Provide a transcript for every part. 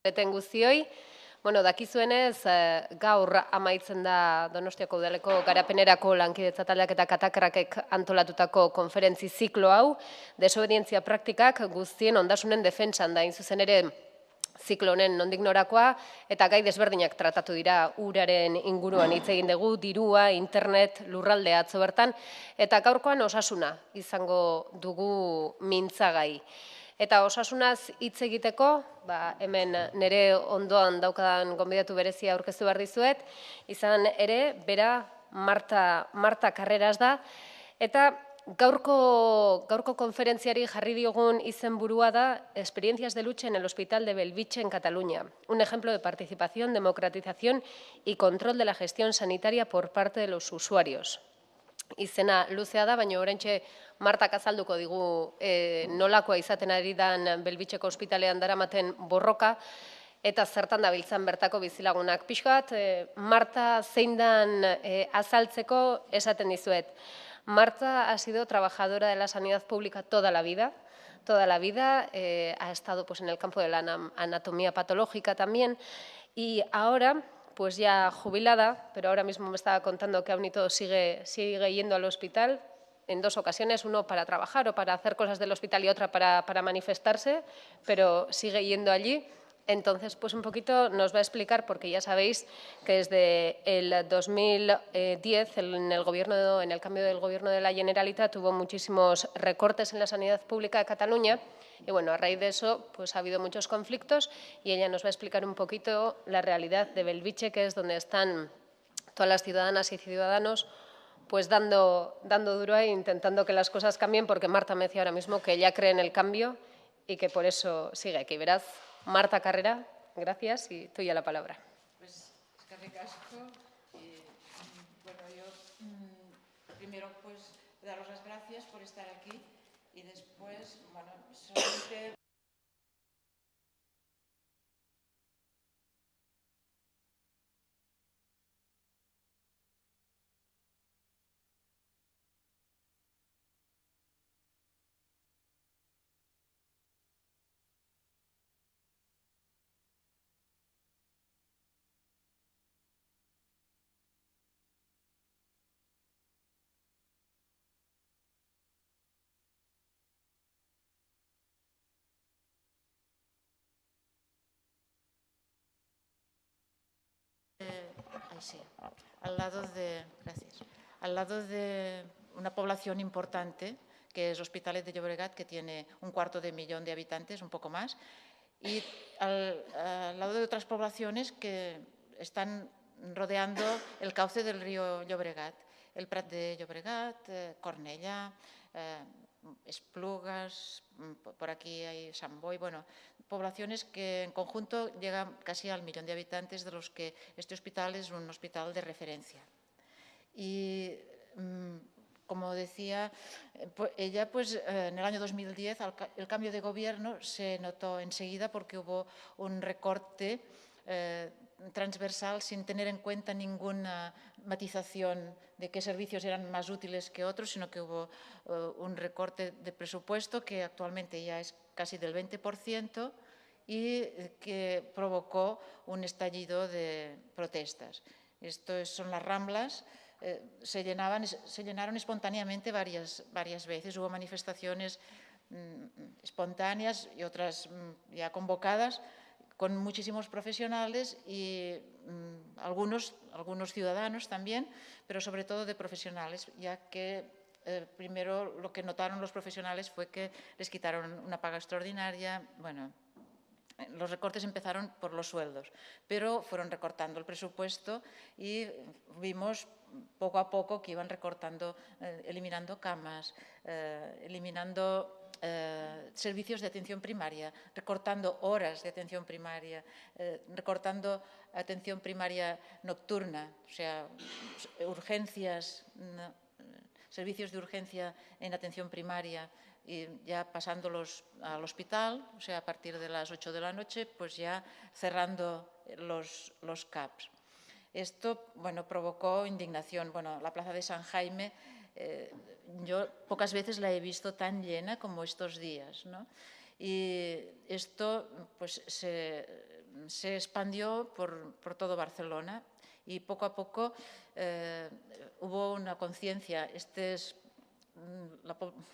Eten guztioi, dakizuenez, gaur amaitzen da Donostiako udaleko garapenerako lankidetza taldeak eta katakrakek antolatutako konferentzi ziklo hau, desobedientzia praktikak guztien ondasunen defentsan da, zuzen ere ziklo honen nondik norakoa, eta gai desberdinak tratatu dira uraren inguruan hitz egin dugu, dirua, internet, lurraldea atzo bertan, eta gaurkoan osasuna izango dugu mintzagai. Eta osasunaz hitz egiteko, hemen nire ondoan daukadan gonbidatu berezia aurkeztu behar dizuet, izan ere, bera Marta Carreras da, eta gaurko konferentziari jarri diogun izenburua da Experiencias de lucha en el Hospital de Bellvitge en Cataluña, un ejemplo de participación, democratización y control de la gestión sanitaria por parte de los usuarios. Izena luzea da, baina oraintxe Martak azalduko digu nolakoa izaten ari dan Bellvitgeko ospitalean daramaten borroka, eta zertan dabiltzan bertako bizilagunak. Pixkat, Marta zein dan azaltzeko esaten dizuet. Marta ha sido trabajadora de la sanidad pública toda la vida, ha estado en el campo de la anatomía patológica también, y ahora, pues ya jubilada, pero ahora mismo me estaba contando que aún y todo sigue yendo al hospital, en 2 ocasiones, uno para trabajar o para hacer cosas del hospital y otra para manifestarse, pero sigue yendo allí. Entonces, pues un poquito nos va a explicar, porque ya sabéis que desde el 2010, en el cambio del gobierno de la Generalitat, hubo muchísimos recortes en la sanidad pública de Cataluña, y bueno, a raíz de eso pues ha habido muchos conflictos, y ella nos va a explicar un poquito la realidad de Bellvitge, que es donde están todas las ciudadanas y ciudadanos pues dando duro ahí, intentando que las cosas cambien, porque Marta me decía ahora mismo que ella cree en el cambio y que por eso sigue aquí. Verás, Marta Carrera, gracias, y tuya la palabra. Pues, eskerrik asko. Bueno, yo primero pues daros las gracias por estar aquí y después, bueno, solamente... Al lado de una población importante, que es Hospitalet de Llobregat, que tiene 250.000 de habitantes, un poco más, y al lado de otras poblaciones que están rodeando el cauce del río Llobregat, el Prat de Llobregat, Cornellà, Esplugas, por aquí hay Sant Boi, bueno, poblaciones que en conjunto llegan casi al 1.000.000 de habitantes, de los que este hospital es un hospital de referencia. Y como decía, ella, pues en el año 2010, el cambio de gobierno se notó enseguida porque hubo un recorte transversal sin tener en cuenta ninguna matización de qué servicios eran más útiles que otros, sino que hubo un recorte de presupuesto que actualmente ya es casi del 20% y que provocó un estallido de protestas. Esto son las Ramblas. Se llenaron espontáneamente varias veces. Hubo manifestaciones espontáneas y otras ya convocadas, con muchísimos profesionales y algunos ciudadanos también, pero sobre todo de profesionales, ya que primero lo que notaron los profesionales fue que les quitaron una paga extraordinaria. Bueno, los recortes empezaron por los sueldos, pero fueron recortando el presupuesto y vimos poco a poco que iban recortando, eliminando camas, eliminando servicios de atención primaria, recortando horas de atención primaria, recortando atención primaria nocturna, o sea, urgencias, servicios de urgencia en atención primaria, y ya pasándolos al hospital, o sea, a partir de las 8 de la noche, pues ya cerrando los CAPs. Esto, bueno, provocó indignación. Bueno, la plaza de San Jaime, yo pocas veces la he visto tan llena como estos días, ¿no? Y esto, pues, se expandió por todo Barcelona y poco a poco hubo una conciencia.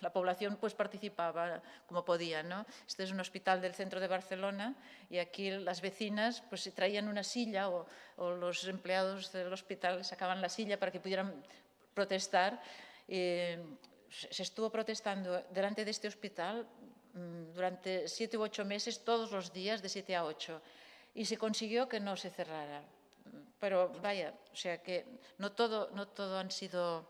La población pues participaba como podía, ¿no? Este es un hospital del centro de Barcelona y aquí las vecinas pues se traían una silla o los empleados del hospital sacaban la silla para que pudieran protestar. Se estuvo protestando delante de este hospital durante 7 u 8 meses, todos los días de 7 a 8, y se consiguió que no se cerrara. Pero vaya, o sea que no todo han sido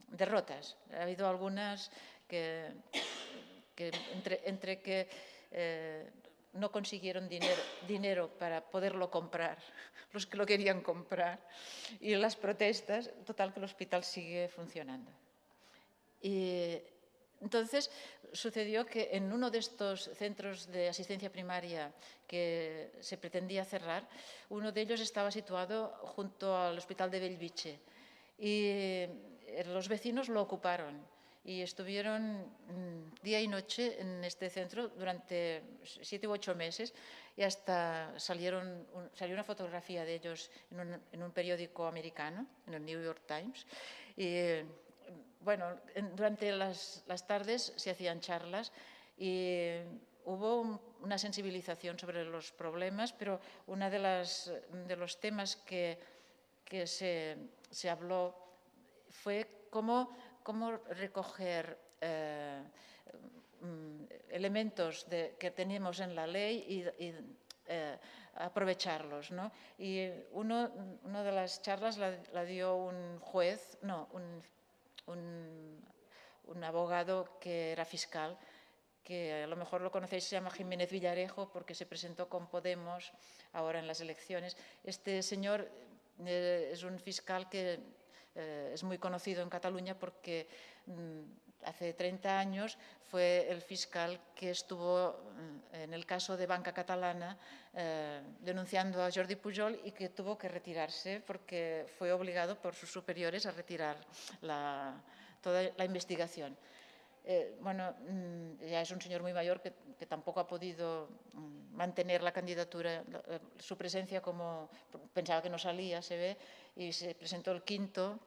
derrotas. Ha habido algunas que entre que no consiguieron dinero para poderlo comprar, los que lo querían comprar, y las protestas, total que el hospital sigue funcionando. Y entonces sucedió que en uno de estos centros de asistencia primaria que se pretendía cerrar, uno de ellos estaba situado junto al Hospital de Bellvitge y los vecinos lo ocuparon y estuvieron día y noche en este centro durante 7 u 8 meses y hasta salió una fotografía de ellos en un periódico americano, en el New York Times. Y bueno, durante las tardes se hacían charlas y hubo una sensibilización sobre los problemas, pero uno de los temas que se habló fue cómo recoger elementos que tenemos en la ley y aprovecharlos, ¿no? Y una de las charlas la dio un juez, no, un abogado que era fiscal, que a lo mejor lo conocéis, se llama Jiménez Villarejo, porque se presentó con Podemos ahora en las elecciones. Este señor es un fiscal que es muy conocido en Cataluña porque hace 30 años fue el fiscal que estuvo en el caso de Banca Catalana denunciando a Jordi Pujol y que tuvo que retirarse porque fue obligado por sus superiores a retirar toda la investigación. Bueno, ya es un señor muy mayor que tampoco ha podido mantener la candidatura, su presencia, como pensaba que no salía, se ve, y se presentó el quinto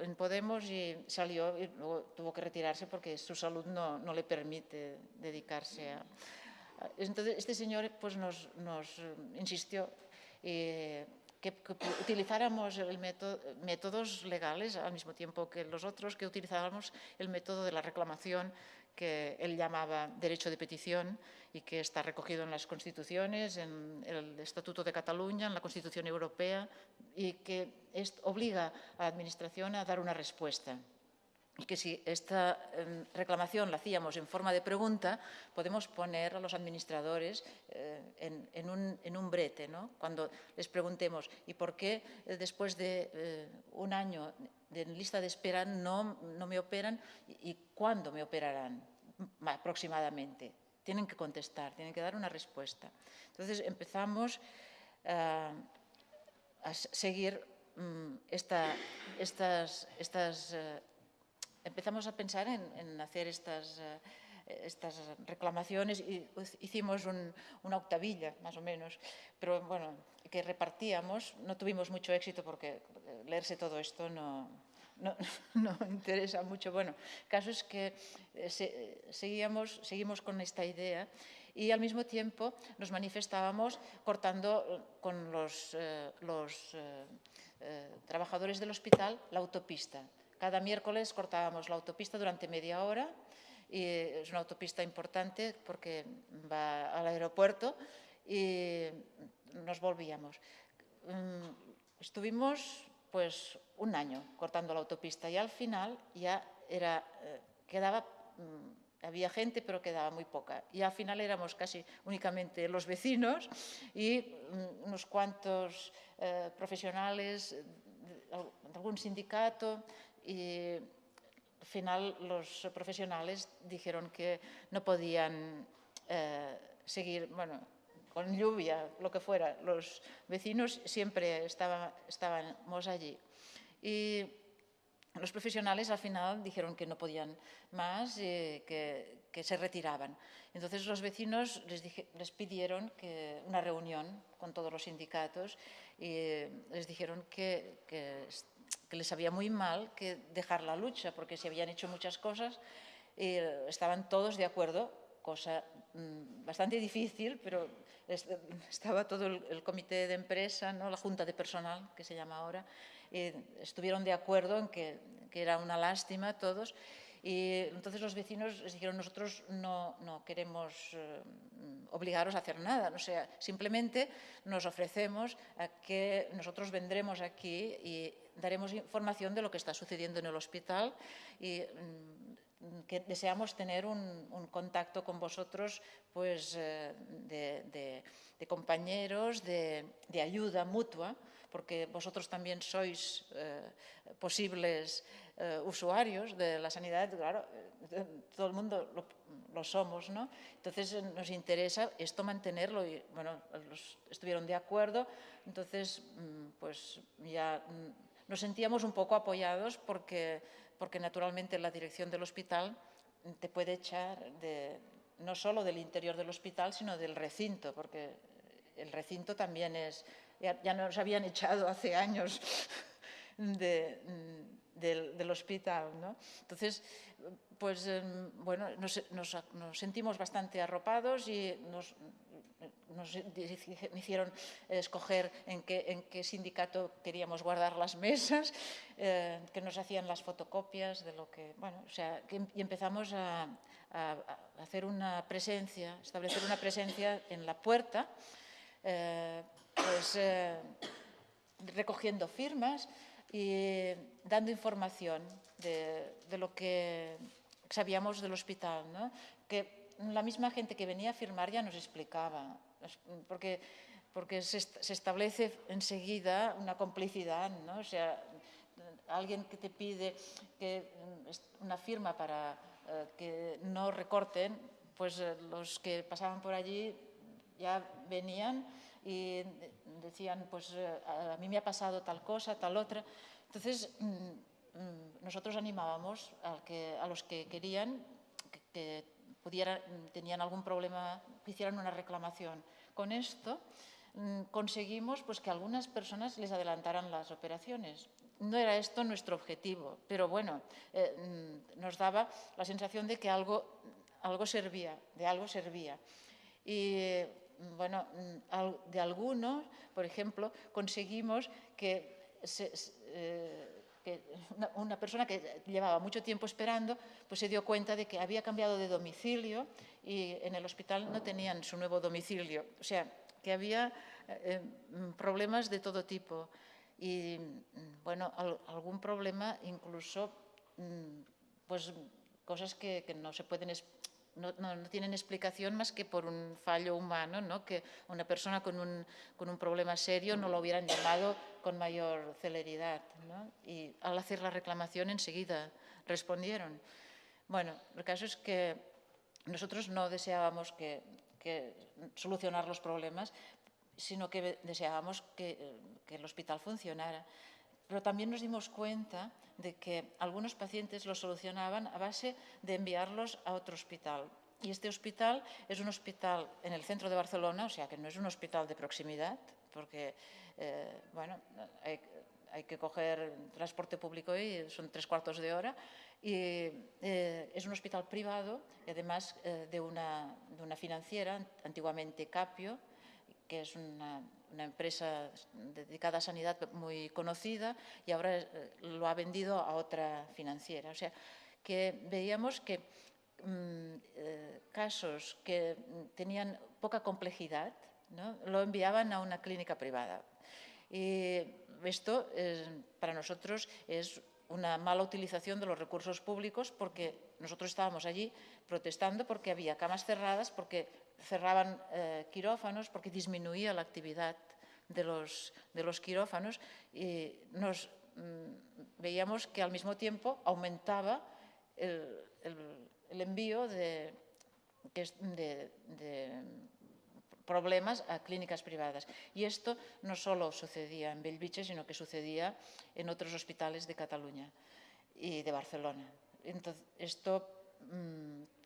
en Podemos y salió y luego tuvo que retirarse porque su salud no le permite dedicarse a... Entonces, este señor pues nos insistió que utilizáramos métodos legales al mismo tiempo que los otros, que utilizáramos el método de la reclamación que él llamaba derecho de petición y que está recogido en las constituciones, en el Estatuto de Cataluña, en la Constitución Europea, y que obliga a la Administración a dar una respuesta. Y que si esta reclamación la hacíamos en forma de pregunta, podemos poner a los administradores en un brete, ¿no? Cuando les preguntemos, ¿y por qué después de un año de lista de espera no me operan y cuándo me operarán aproximadamente? Tienen que contestar, tienen que dar una respuesta. Entonces empezamos a seguir empezamos a pensar en hacer estas reclamaciones y hicimos una octavilla, más o menos, pero bueno, que repartíamos. No tuvimos mucho éxito porque leerse todo esto no interesa mucho. Bueno, el caso es que seguimos con esta idea y al mismo tiempo nos manifestábamos cortando con los trabajadores del hospital la autopista. Cada miércoles cortábamos la autopista durante media hora y es una autopista importante porque va al aeropuerto y nos volvíamos. Estuvimos pues un año cortando la autopista y al final ya había gente pero quedaba muy poca y al final éramos casi únicamente los vecinos y unos cuantos profesionales, algún sindicato. Y al final los profesionales dijeron que no podían seguir, bueno, con lluvia, lo que fuera. Los vecinos siempre estábamos allí. Y los profesionales al final dijeron que no podían más, que que se retiraban. Entonces los vecinos les pidieron una reunión con todos los sindicatos y les dijeron que les sabía muy mal que dejar la lucha, porque se habían hecho muchas cosas y estaban todos de acuerdo, cosa bastante difícil, pero estaba todo el comité de empresa, ¿no?, la junta de personal, que se llama ahora, y estuvieron de acuerdo en que era una lástima todos. Y entonces los vecinos les dijeron, nosotros no queremos obligaros a hacer nada, o sea, simplemente nos ofrecemos a que nosotros vendremos aquí y daremos información de lo que está sucediendo en el hospital y que deseamos tener un contacto con vosotros, pues de compañeros, de ayuda mutua, porque vosotros también sois posibles usuarios de la sanidad, claro, todo el mundo lo somos, ¿no? Entonces nos interesa esto mantenerlo y, bueno, estuvieron de acuerdo, entonces, pues ya nos sentíamos un poco apoyados porque naturalmente la dirección del hospital te puede echar no solo del interior del hospital, sino del recinto, porque el recinto también ya nos habían echado hace años del hospital, ¿no? Entonces, pues, bueno, nos sentimos bastante arropados y nos hicieron escoger en qué sindicato queríamos guardar las mesas, que nos hacían las fotocopias de lo que, bueno, o sea, y empezamos a hacer establecer una presencia en la puerta, pues recogiendo firmas y dando información de lo que sabíamos del hospital, ¿no? Que la misma gente que venía a firmar ya nos explicaba, porque se establece enseguida una complicidad, ¿no? O sea, alguien que te pide una firma para que no recorten, pues los que pasaban por allí ya venían y decían, pues a mí me ha pasado tal cosa, tal otra. Entonces, nosotros animábamos a los que querían, que tenían algún problema, que hicieran una reclamación. Con esto conseguimos pues, que algunas personas les adelantaran las operaciones. No era esto nuestro objetivo, pero bueno, nos daba la sensación de que algo servía, de algo servía. Y bueno, de algunos, por ejemplo, conseguimos que una persona que llevaba mucho tiempo esperando, pues se dio cuenta de que había cambiado de domicilio y en el hospital no tenían su nuevo domicilio. O sea, que había problemas de todo tipo. Y, bueno, algún problema incluso, pues cosas que no se pueden no tienen explicación más que por un fallo humano, ¿no? Que una persona con un problema serio no lo hubieran llamado con mayor celeridad, ¿no? Y al hacer la reclamación enseguida respondieron. Bueno, el caso es que nosotros no deseábamos que solucionar los problemas, sino que deseábamos que el hospital funcionara. Pero también nos dimos cuenta de que algunos pacientes lo solucionaban a base de enviarlos a otro hospital. Y este hospital es un hospital en el centro de Barcelona, o sea que no es un hospital de proximidad, porque bueno, hay que coger transporte público y son 3/4 de hora. Y es un hospital privado y además de una financiera, antiguamente Capio, que es una empresa dedicada a sanidad muy conocida y ahora lo ha vendido a otra financiera. O sea, que veíamos que casos que tenían poca complejidad, ¿no?, lo enviaban a una clínica privada. Y esto para nosotros es una mala utilización de los recursos públicos, porque nosotros estábamos allí protestando porque había camas cerradas, porque cerraban quirófanos, porque disminuía la actividad de los quirófanos y nos veíamos que al mismo tiempo aumentaba el envío de problemas a clínicas privadas. Y esto no solo sucedía en Bellvitge, sino que sucedía en otros hospitales de Cataluña y de Barcelona. Entonces, esto,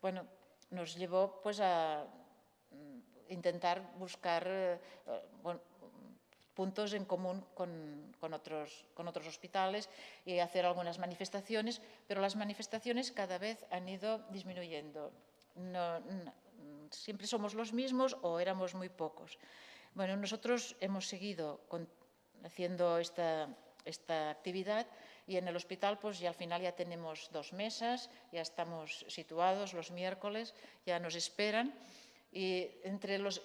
bueno, nos llevó pues a intentar buscar puntos en común con otros hospitales y hacer algunas manifestaciones, pero las manifestaciones cada vez han ido disminuyendo. Siempre somos los mismos o éramos muy pocos. Bueno, nosotros hemos seguido haciendo esta actividad y en el hospital pues ya al final ya tenemos 2 mesas, ya estamos situados los miércoles, ya nos esperan y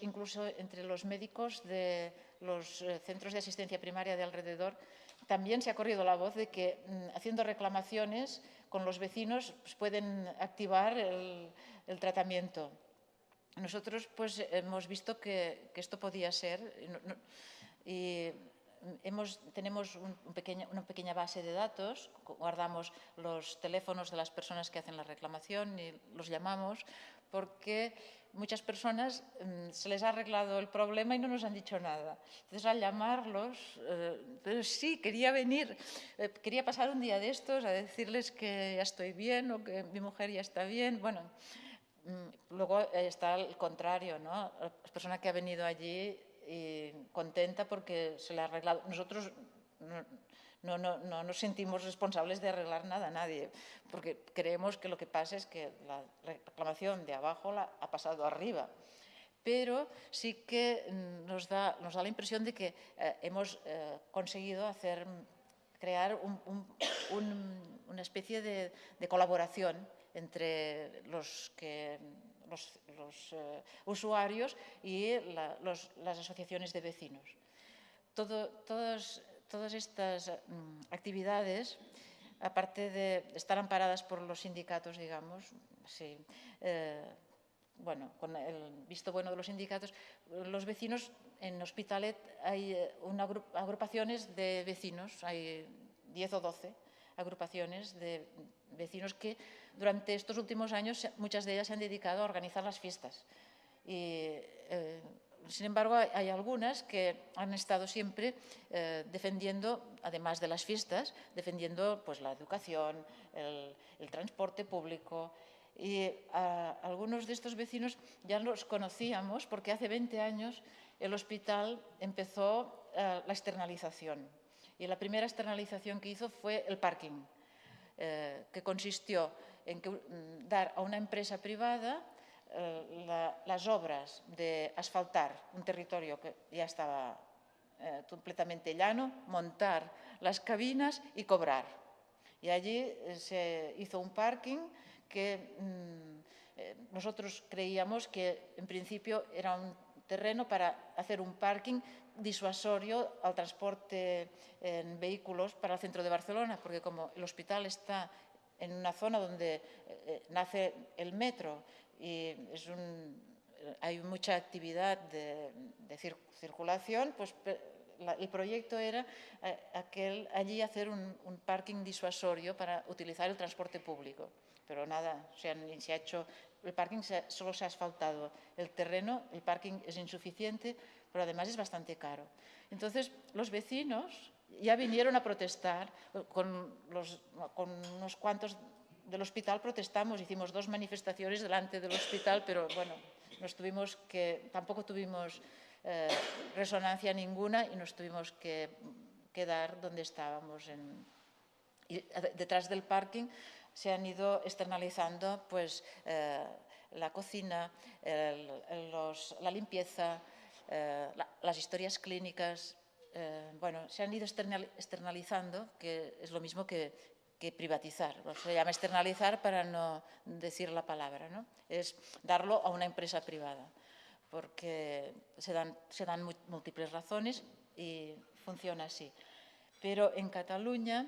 incluso entre los médicos de los centros de asistencia primaria de alrededor también se ha corrido la voz de que haciendo reclamaciones con los vecinos pues, pueden activar el tratamiento. Nosotros pues hemos visto que esto podía ser y tenemos una pequeña base de datos, guardamos los teléfonos de las personas que hacen la reclamación y los llamamos porque muchas personas se les ha arreglado el problema y no nos han dicho nada. Entonces, al llamarlos, pero sí, quería venir, quería pasar un día de estos a decirles que ya estoy bien o que mi mujer ya está bien. Bueno, luego está el contrario, ¿no? La persona que ha venido allí y contenta porque se le ha arreglado. Nosotros no nos sentimos responsables de arreglar nada a nadie, porque creemos que lo que pasa es que la reclamación de abajo ha pasado arriba. Pero sí que nos da la impresión de que hemos conseguido crear una especie de colaboración entre los usuarios y las asociaciones de vecinos. Todas estas actividades, aparte de estar amparadas por los sindicatos, digamos, sí, bueno, con el visto bueno de los sindicatos, los vecinos en Hospitalet hay agrupaciones de vecinos, hay 10 o 12 agrupaciones de vecinos que durante estos últimos años muchas de ellas se han dedicado a organizar las fiestas. Y, sin embargo, hay algunas que han estado siempre defendiendo, además de las fiestas, defendiendo pues, la educación, el transporte público. Y a algunos de estos vecinos ya los conocíamos porque hace 20 años el hospital empezó la externalización. Y la primera externalización que hizo fue el parking, que consistió en dar a una empresa privada las obras de asfaltar un territorio que ya estaba completamente llano, montar las cabinas y cobrar. Y allí se hizo un parking que nosotros creíamos que en principio era un terreno para hacer un parking disuasorio al transporte en vehículos para el centro de Barcelona, porque como el hospital está en una zona donde nace el metro y hay mucha actividad de circulación, pues el proyecto era allí hacer un parking disuasorio para utilizar el transporte público. Pero nada, se ha hecho, el parking solo se ha asfaltado el terreno, el parking es insuficiente, pero además es bastante caro. Entonces, los vecinos ya vinieron a protestar, con unos cuantos del hospital protestamos, hicimos 2 manifestaciones delante del hospital, pero bueno, tampoco tuvimos resonancia ninguna y nos tuvimos que quedar donde estábamos. Y detrás del parking se han ido externalizando pues, la cocina, la limpieza, las historias clínicas. Bueno, se han ido externalizando, que es lo mismo que privatizar. Se llama externalizar para no decir la palabra, ¿no? Es darlo a una empresa privada, porque se dan múltiples razones y funciona así. Pero en Cataluña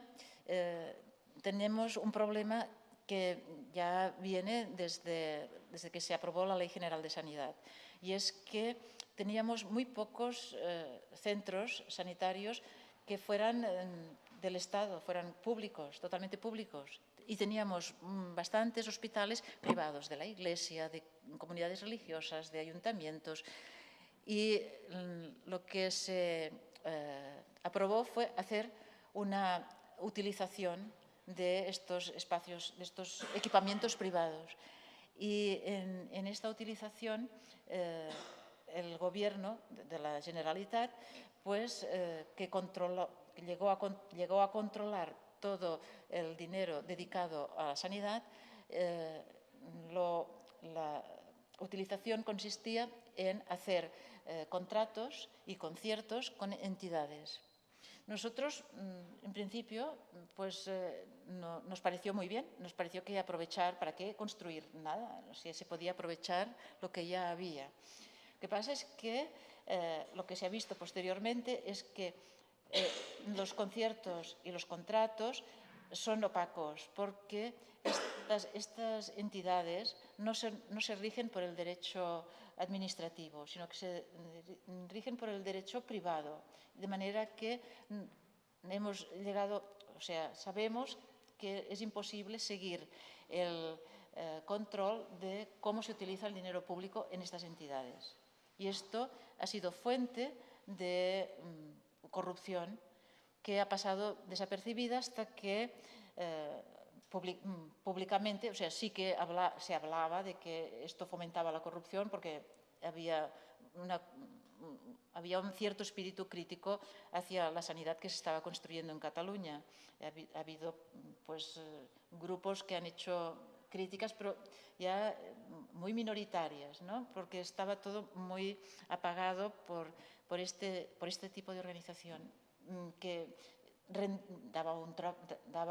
tenemos un problema que ya viene desde que se aprobó la Ley General de Sanidad, y es que teníamos muy pocos centros sanitarios que fueran del Estado, fueran públicos, totalmente públicos. Y teníamos bastantes hospitales privados de la Iglesia, de comunidades religiosas, de ayuntamientos. Y lo que se aprobó fue hacer una utilización de estos espacios, de estos equipamientos privados. Y en esta utilización, el gobierno de la Generalitat, pues, que llegó a controlar todo el dinero dedicado a la sanidad, la utilización consistía en hacer contratos y conciertos con entidades. Nosotros, en principio, pues nos pareció muy bien, nos pareció que aprovechar, ¿para qué construir nada? Si se podía aprovechar lo que ya había. Lo que pasa es que lo que se ha visto posteriormente es que los conciertos y los contratos son opacos porque estas entidades no se rigen por el derecho administrativo, sino que se rigen por el derecho privado. De manera que hemos llegado, o sea, sabemos que es imposible seguir el control de cómo se utiliza el dinero público en estas entidades. Y esto ha sido fuente de corrupción que ha pasado desapercibida hasta que públicamente, o sea, sí que se hablaba de que esto fomentaba la corrupción porque había un cierto espíritu crítico hacia la sanidad que se estaba construyendo en Cataluña. Ha habido pues, grupos que han hecho críticas, pero ya muy minoritarias, ¿no? Porque estaba todo muy apagado por este tipo de organización que daba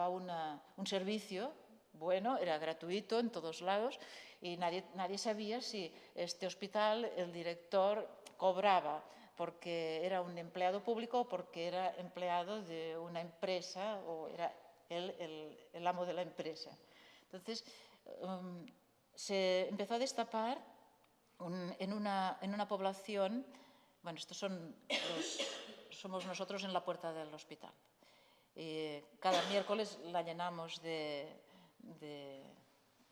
un servicio bueno, era gratuito en todos lados y nadie sabía si este hospital, el director, cobraba porque era un empleado público o porque era empleado de una empresa o era él el amo de la empresa. Entonces, se empezó a destapar en una población, bueno, somos nosotros en la puerta del hospital. Cada miércoles la llenamos de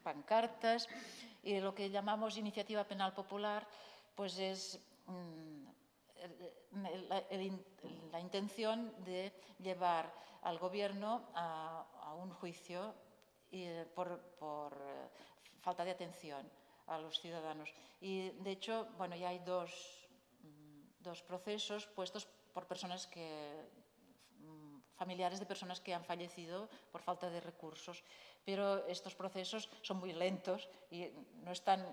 pancartas y lo que llamamos iniciativa penal popular, pues es la intención de llevar al gobierno a un juicio por falta de atención a los ciudadanos. Y de hecho, bueno, ya hay dos procesos puestos por personas familiares de personas que han fallecido por falta de recursos. Pero estos procesos son muy lentos y no están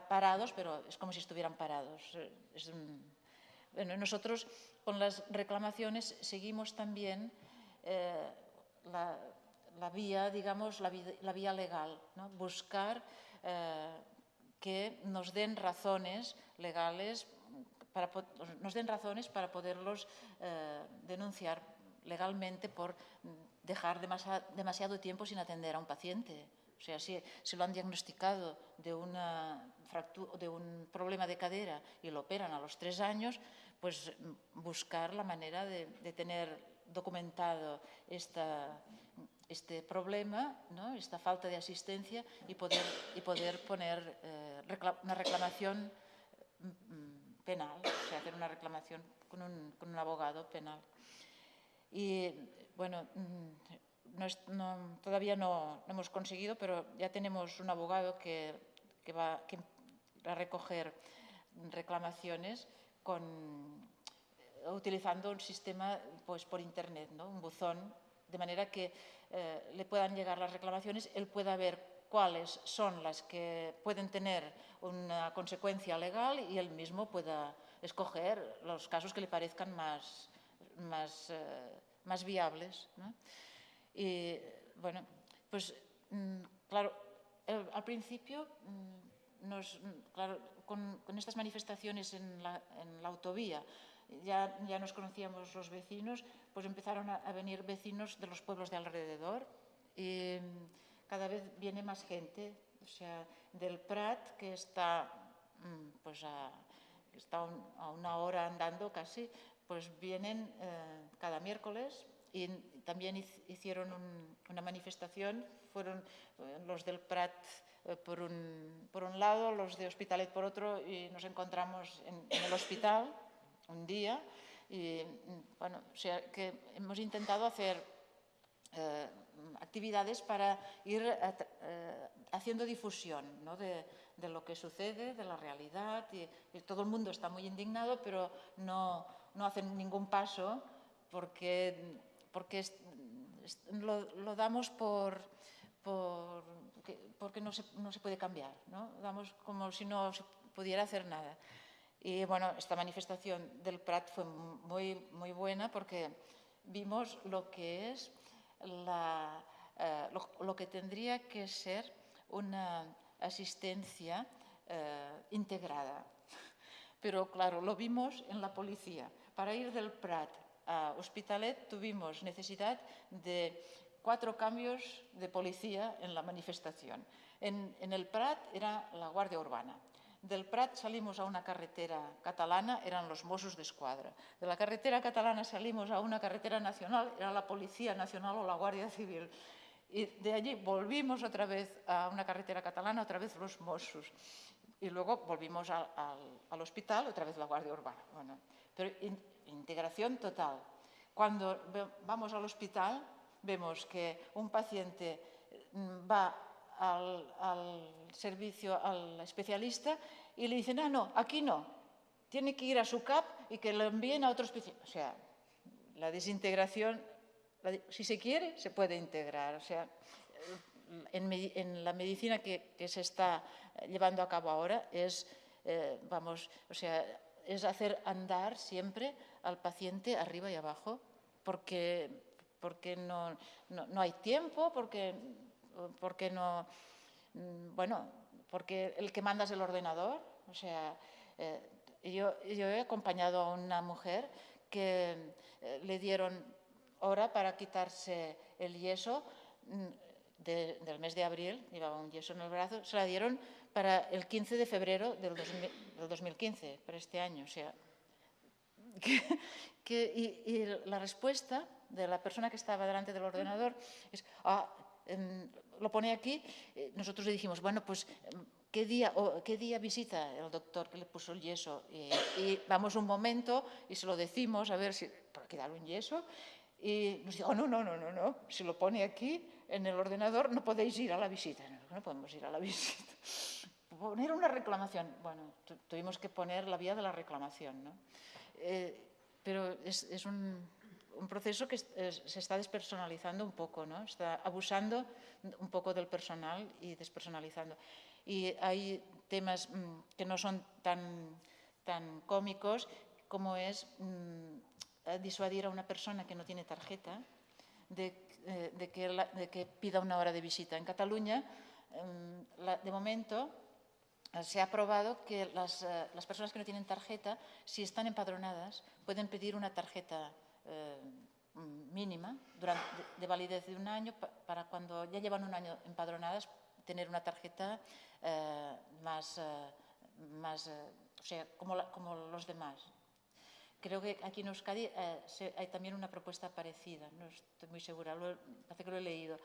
parados, pero es como si estuvieran parados. Bueno, nosotros con las reclamaciones seguimos también la vía, digamos, la vía legal, ¿no? Buscar que nos den razones legales, nos den razones para poderlos denunciar legalmente por dejar demasiado tiempo sin atender a un paciente. O sea, si lo han diagnosticado de un problema de cadera y lo operan a los 3 años, pues buscar la manera de tener documentado este problema, ¿no? Esta falta de asistencia y poder poner una reclamación penal, o sea, hacer una reclamación con un abogado penal. Y bueno, todavía no hemos conseguido, pero ya tenemos un abogado que va a recoger reclamaciones utilizando un sistema pues, por internet, ¿no? Un buzón, de manera que le puedan llegar las reclamaciones, él pueda ver cuáles son las que pueden tener una consecuencia legal y él mismo pueda escoger los casos que le parezcan más viables, ¿no? Y bueno, pues claro, al principio, claro, con estas manifestaciones en la autovía, ya nos conocíamos los vecinos, pues empezaron a venir vecinos de los pueblos de alrededor y cada vez viene más gente, o sea, del Prat, que está pues a una hora andando casi, pues vienen cada miércoles y también hicieron una manifestación, fueron los del Prat por un lado, los de Hospitalet por otro, y nos encontramos en el hospital un día y bueno, o sea que hemos intentado hacer actividades para ir haciendo difusión, ¿no?, de lo que sucede, de la realidad. Y todo el mundo está muy indignado, pero no hacen ningún paso porque lo damos porque no se puede cambiar, ¿no? Damos como si no se pudiera hacer nada. Y bueno, esta manifestación del Prat fue muy, muy buena porque vimos lo que es lo que tendría que ser una asistencia integrada. Pero claro, lo vimos en la policía. Para ir del Prat a Hospitalet tuvimos necesidad de 4 cambios de policía en la manifestación. En el Prat era la Guardia Urbana. Del Prat salimos a una carretera catalana, eran los Mossos d'Esquadra. De la carretera catalana salimos a una carretera nacional, era la Policía Nacional o la Guardia Civil. Y de allí volvimos otra vez a una carretera catalana, otra vez los Mossos. Y luego volvimos al hospital, otra vez la Guardia Urbana. Bueno, pero integración total. Cuando vamos al hospital, vemos que un paciente va al servicio, al especialista, y le dicen, no, aquí no, tiene que ir a su CAP y que lo envíen a otro especialista. O sea, la desintegración, si se quiere, se puede integrar. O sea, en la medicina que se está llevando a cabo ahora es hacer andar siempre al paciente arriba y abajo, porque no hay tiempo, porque el que manda es el ordenador. O sea, yo he acompañado a una mujer que le dieron hora para quitarse el yeso del mes de abril, llevaba un yeso en el brazo, se la dieron para el 15 de febrero del 2015, para este año. O sea, y la respuesta de la persona que estaba delante del ordenador es, lo pone aquí. Nosotros le dijimos, bueno, pues, ¿qué día visita el doctor que le puso el yeso? Y vamos un momento y se lo decimos, a ver si para quitar un yeso. Y nos dijo, no, si lo pone aquí en el ordenador no podéis ir a la visita. No podemos ir a la visita. Poner una reclamación. Bueno, tuvimos que poner la vía de la reclamación, ¿no? Pero es un proceso que se está despersonalizando un poco, ¿no? Está abusando un poco del personal y despersonalizando. Y hay temas que no son tan cómicos como es disuadir a una persona que no tiene tarjeta de que pida una hora de visita. En Cataluña, de momento, se ha aprobado que las personas que no tienen tarjeta, si están empadronadas, pueden pedir una tarjeta mínima de validez de un año para cuando ya llevan un año empadronadas tener una tarjeta o sea, como los demás. Creo que aquí en Euskadi hay también una propuesta parecida, no estoy muy segura, parece que lo he leído.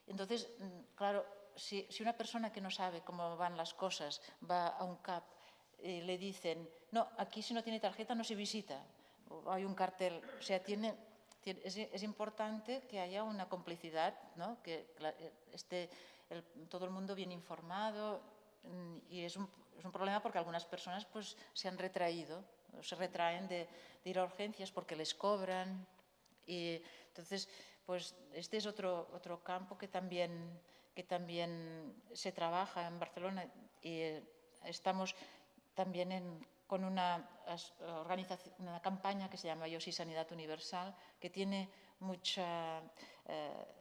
Entonces, claro, si una persona que no sabe cómo van las cosas va a un CAP y le dicen, no, aquí si no tiene tarjeta no se visita, o hay un cartel, o sea, es importante que haya una complicidad, ¿no? Que todo el mundo bien informado, y es un problema porque algunas personas pues se han retraído, o se retraen de ir a urgencias porque les cobran. Y entonces, pues este es otro campo que también se trabaja en Barcelona, y estamos también con una campaña que se llama Yo sí Sanidad Universal, que tiene mucha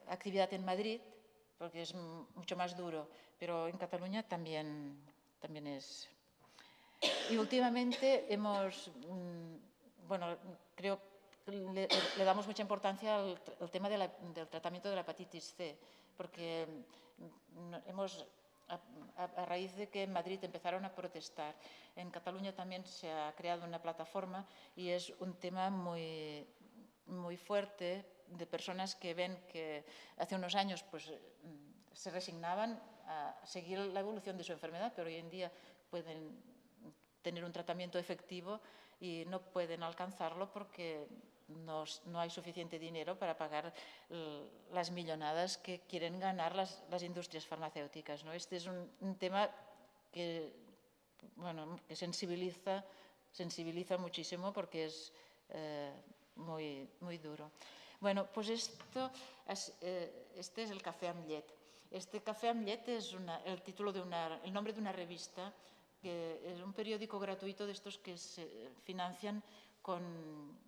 actividad en Madrid, porque es mucho más duro, pero en Cataluña también es. Y últimamente creo que le damos mucha importancia al tema del tratamiento de la hepatitis C, porque a raíz de que en Madrid empezaron a protestar, en Cataluña también se ha creado una plataforma y es un tema muy, muy fuerte, de personas que ven que hace unos años pues, se resignaban a seguir la evolución de su enfermedad, pero hoy en día pueden tener un tratamiento efectivo y no pueden alcanzarlo porque no hay suficiente dinero para pagar las millonadas que quieren ganar las industrias farmacéuticas, ¿no? Este es un tema que, bueno, que sensibiliza muchísimo porque es muy, muy duro. Bueno, pues este es el café amb llet. Este café amb llet es el nombre de una revista, que es un periódico gratuito de estos que se financian con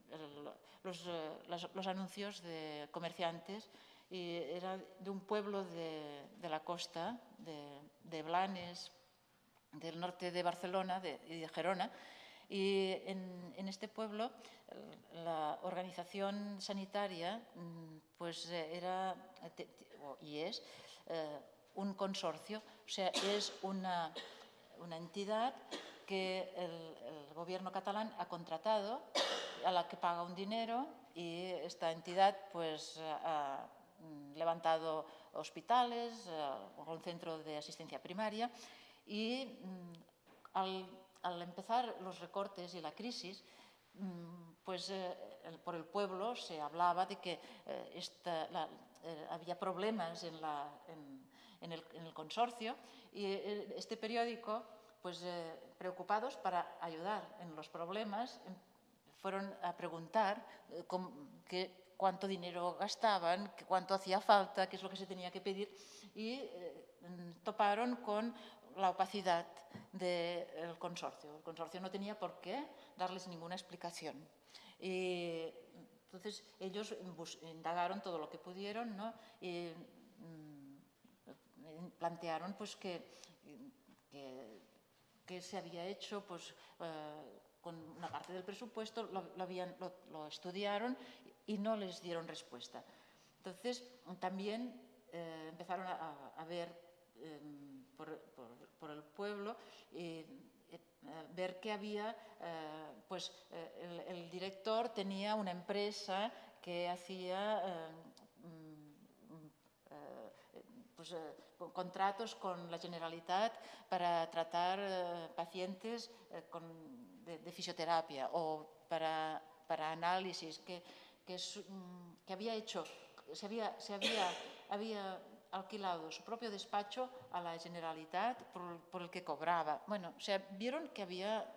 los anuncios de comerciantes, y era de un pueblo de la costa, de Blanes, del norte de Barcelona y de Gerona. Y en este pueblo la organización sanitaria pues era y es un consorcio, o sea, es una entidad que el gobierno catalán ha contratado, a la que paga un dinero, y esta entidad pues ha levantado hospitales, un centro de asistencia primaria, y al empezar los recortes y la crisis, pues por el pueblo se hablaba de que había problemas en el consorcio, y este periódico, pues preocupados para ayudar en los problemas, fueron a preguntar cuánto dinero gastaban, cuánto hacía falta, qué es lo que se tenía que pedir, y toparon con la opacidad del consorcio. El consorcio no tenía por qué darles ninguna explicación. Y entonces ellos indagaron todo lo que pudieron, ¿no? Y plantearon pues que se había hecho pues, con una parte del presupuesto, lo estudiaron y no les dieron respuesta. Entonces también empezaron a ver por el pueblo, y ver que había, pues el director tenía una empresa que hacía pues, contratos con la Generalitat para tratar pacientes de fisioterapia, o para análisis, que había hecho, había alquilado su propio despacho a la Generalitat por el que cobraba. Bueno, o sea, vieron que había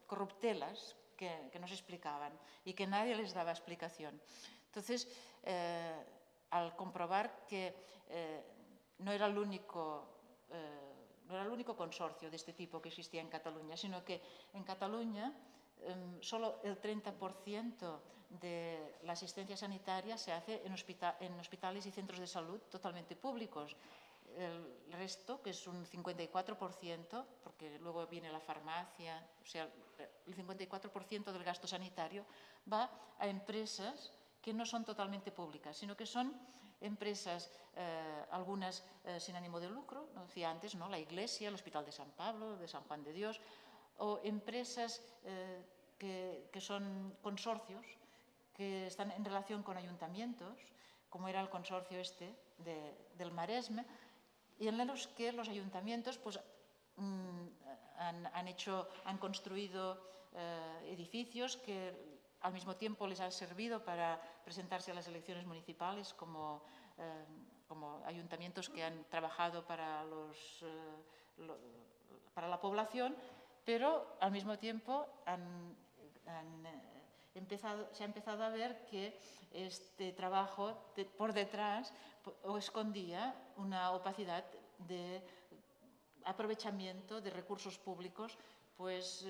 corruptelas que no se explicaban y que nadie les daba explicación. Entonces, al comprobar que no era el único consorcio de este tipo que existía en Cataluña, sino que en Cataluña solo el 30% de la asistencia sanitaria se hace en hospitales y centros de salud totalmente públicos. El resto, que es un 54%, porque luego viene la farmacia, o sea, el 54% del gasto sanitario va a empresas que no son totalmente públicas, sino que son empresas, algunas sin ánimo de lucro, lo decía antes, ¿no? La Iglesia, el Hospital de San Pablo, de San Juan de Dios, o empresas que son consorcios que están en relación con ayuntamientos, como era el consorcio del Maresme, y en los que los ayuntamientos pues, han construido edificios que al mismo tiempo les ha servido para presentarse a las elecciones municipales como ayuntamientos que han trabajado para la población, pero al mismo tiempo se ha empezado a ver que este trabajo por detrás escondía una opacidad de aprovechamiento de recursos públicos, pues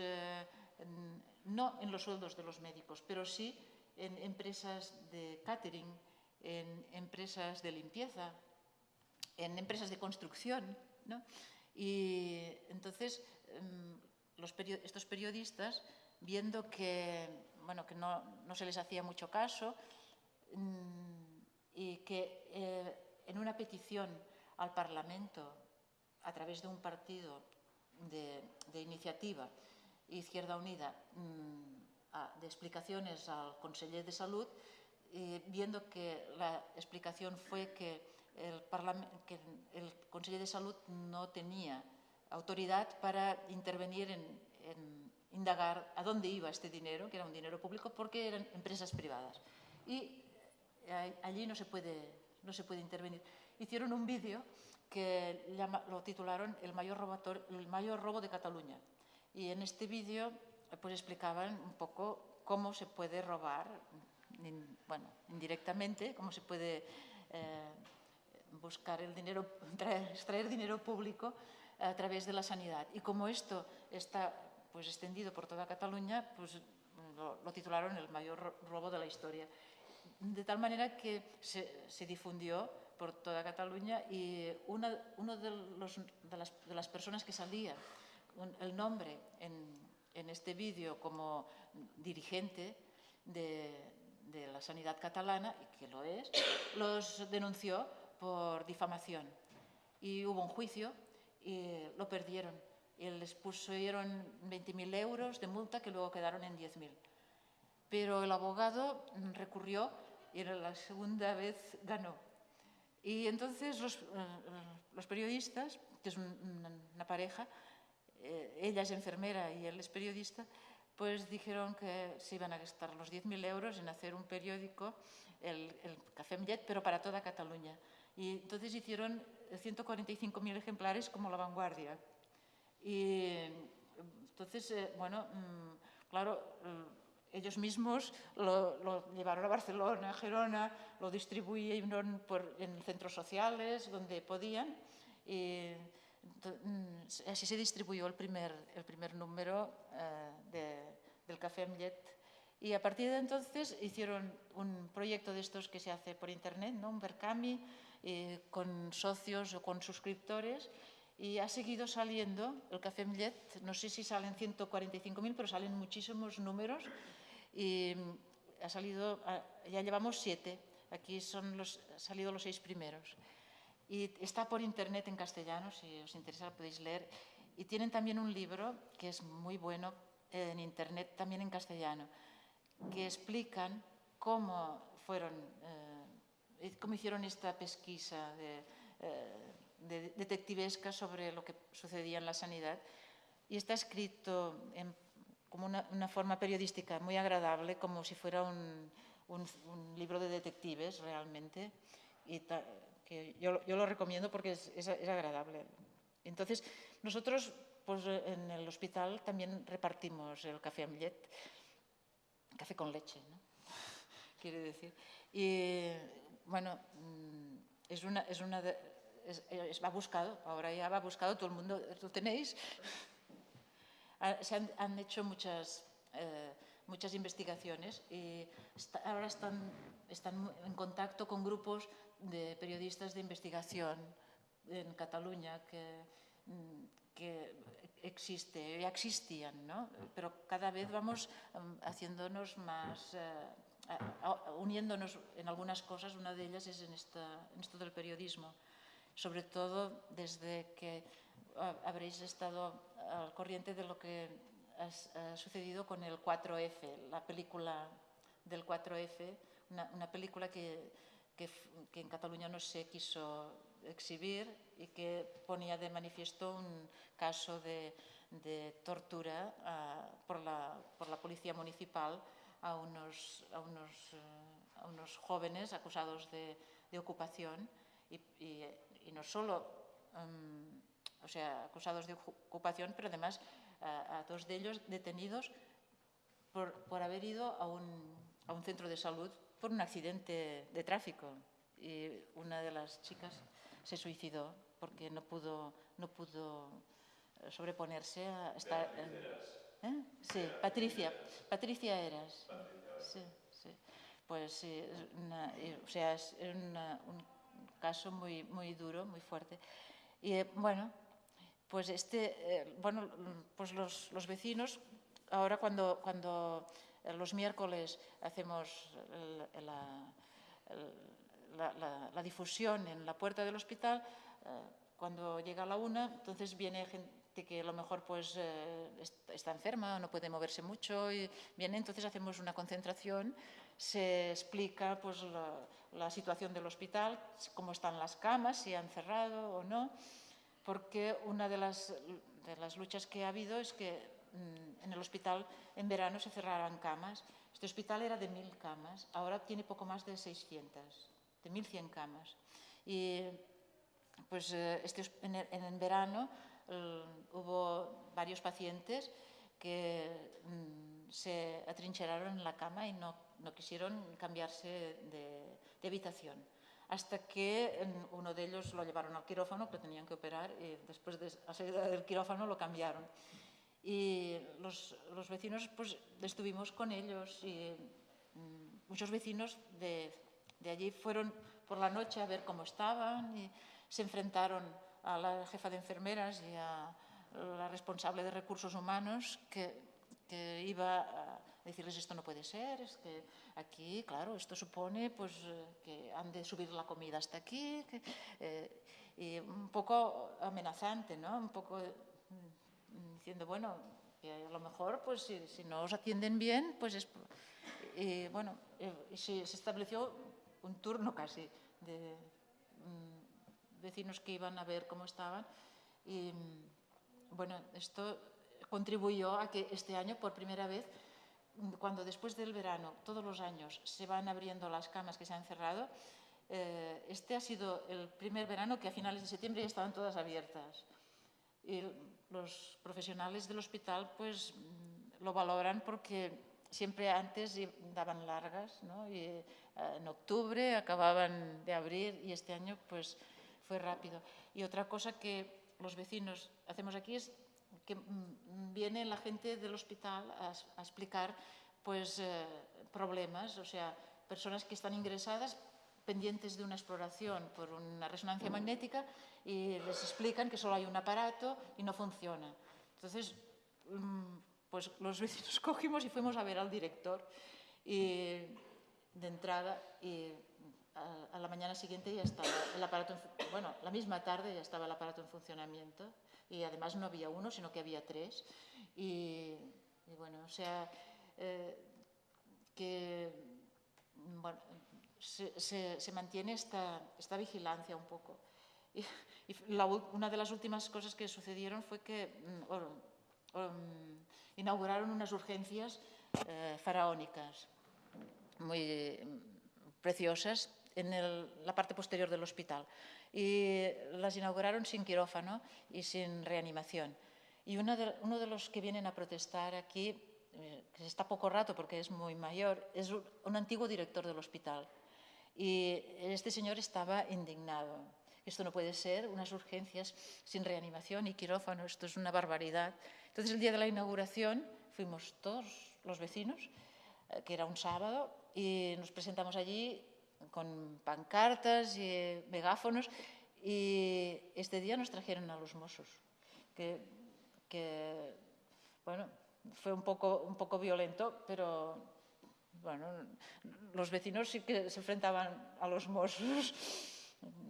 no en los sueldos de los médicos, pero sí en empresas de catering, en empresas de limpieza, en empresas de construcción, ¿no? Y entonces estos periodistas, viendo que, bueno, que no se les hacía mucho caso, y que en una petición al Parlamento, a través de un partido de iniciativa, Izquierda Unida, de explicaciones al conseller de Salud, viendo que la explicación fue que el conseller de Salud no tenía autoridad para intervenir indagar a dónde iba este dinero, que era un dinero público, porque eran empresas privadas. Y allí no se puede intervenir. Hicieron un vídeo que lo titularon El mayor robo de Cataluña. Y en este vídeo pues explicaban un poco cómo se puede robar, bueno, indirectamente, cómo se puede buscar el dinero, extraer dinero público a través de la sanidad. Y como esto está pues extendido por toda Cataluña, pues lo titularon El mayor robo de la historia. De tal manera que se difundió por toda Cataluña y uno de las personas que salía el nombre en este vídeo como dirigente de la sanidad catalana, y que lo es, los denunció por difamación. Y hubo un juicio y lo perdieron. Y les pusieron 20.000 euros de multa que luego quedaron en 10.000. Pero el abogado recurrió y la segunda vez ganó. Y entonces los periodistas, que es una pareja, ella es enfermera y él es periodista, pues dijeron que se iban a gastar los 10.000 euros en hacer un periódico, el Café amb Llet, pero para toda Cataluña. Y entonces hicieron 145.000 ejemplares como La Vanguardia. Y entonces, bueno, claro, ellos mismos lo llevaron a Barcelona, a Gerona, lo distribuyeron en centros sociales donde podían. Y así se distribuyó el primer número del Café amb Llet. Y a partir de entonces hicieron un proyecto de estos que se hace por internet, ¿no? Un Berkami, con socios o con suscriptores. Y ha seguido saliendo el Café amb Llet, no sé si salen 145.000, pero salen muchísimos números. Y ha salido, ya llevamos 7, aquí han salido los 6 primeros. Y está por internet en castellano, si os interesa lo podéis leer. Y tienen también un libro que es muy bueno en internet, también en castellano, que explican cómo hicieron esta pesquisa detectivesca sobre lo que sucedía en la sanidad. Y está escrito como una forma periodística muy agradable, como si fuera un libro de detectives realmente. Y que yo lo recomiendo porque es agradable. Entonces, nosotros pues, en el hospital también repartimos el café amb llet, café con leche, ¿no? Quiere decir. Y bueno, va buscado, ahora ya va buscado, todo el mundo lo tenéis. Se han hecho muchas investigaciones y ahora están en contacto con grupos de periodistas de investigación en Cataluña que ya existían, ¿no? Pero cada vez vamos haciéndonos más, uniéndonos en algunas cosas. Una de ellas es en esto del periodismo, sobre todo desde que habréis estado al corriente de lo que ha sucedido con el 4F, la película del 4F, una película que en Cataluña no se quiso exhibir y que ponía de manifiesto un caso de tortura por la policía municipal a unos jóvenes acusados de ocupación y no solo o sea, acusados de ocupación, pero además a 2 de ellos detenidos por haber ido a un centro de salud por un accidente de tráfico. Y una de las chicas se suicidó porque no pudo sobreponerse a estar... Sí, Patricia Eras. Sí. Pues sí, o sea, es un caso muy, muy duro, muy fuerte. Y bueno, pues pues los vecinos, ahora cuando los miércoles hacemos la difusión en la puerta del hospital, cuando llega la 1, entonces viene gente que a lo mejor pues está enferma, no puede moverse mucho, y viene, entonces hacemos una concentración, se explica pues la situación del hospital, cómo están las camas, si han cerrado o no, porque una de las luchas que ha habido es que en el hospital en verano se cerraran camas. Este hospital era de 1000 camas, ahora tiene poco más de 600, de 1100 camas. Y pues en verano hubo varios pacientes que se atrincheraron en la cama y no quisieron cambiarse de habitación. Hasta que uno de ellos lo llevaron al quirófano, que lo tenían que operar, y después de la salida del quirófano lo cambiaron. Y los vecinos, pues estuvimos con ellos y muchos vecinos de allí fueron por la noche a ver cómo estaban y se enfrentaron a la jefa de enfermeras y a la responsable de recursos humanos que iba a decirles esto no puede ser, es que aquí, claro, esto supone pues, que han de subir la comida hasta aquí, y un poco amenazante, ¿no? Un poco diciendo, bueno, que a lo mejor pues si no os atienden bien, pues es... Y bueno, se estableció un turno casi de vecinos que iban a ver cómo estaban y bueno, esto contribuyó a que este año, por primera vez, cuando después del verano, todos los años, se van abriendo las camas que se han cerrado, este ha sido el primer verano que a finales de septiembre ya estaban todas abiertas. Y los profesionales del hospital pues lo valoran porque siempre antes daban largas, ¿no? Y en octubre acababan de abrir y este año pues fue rápido. Y otra cosa que los vecinos hacemos aquí es que viene la gente del hospital a explicar pues problemas, o sea, personas que están ingresadas pendientes de una exploración por una resonancia magnética y les explican que solo hay un aparato y no funciona. Entonces, pues los vecinos cogimos y fuimos a ver al director y de entrada y a la mañana siguiente ya estaba el aparato, bueno, la misma tarde ya estaba el aparato en funcionamiento y además no había uno, sino que había 3 y bueno, o sea, que bueno, se mantiene esta vigilancia un poco. Y una de las últimas cosas que sucedieron fue que inauguraron unas urgencias faraónicas muy preciosas en la parte posterior del hospital. Y las inauguraron sin quirófano y sin reanimación. Y uno de los que vienen a protestar aquí, que está poco rato porque es muy mayor, es un antiguo director del hospital. Y este señor estaba indignado. Esto no puede ser, unas urgencias sin reanimación y quirófano, esto es una barbaridad. Entonces, el día de la inauguración fuimos todos los vecinos, que era un sábado, y nos presentamos allí con pancartas y megáfonos, y este día nos trajeron a los Mossos, que bueno, fue un poco violento, pero bueno, los vecinos sí que se enfrentaban a los Mossos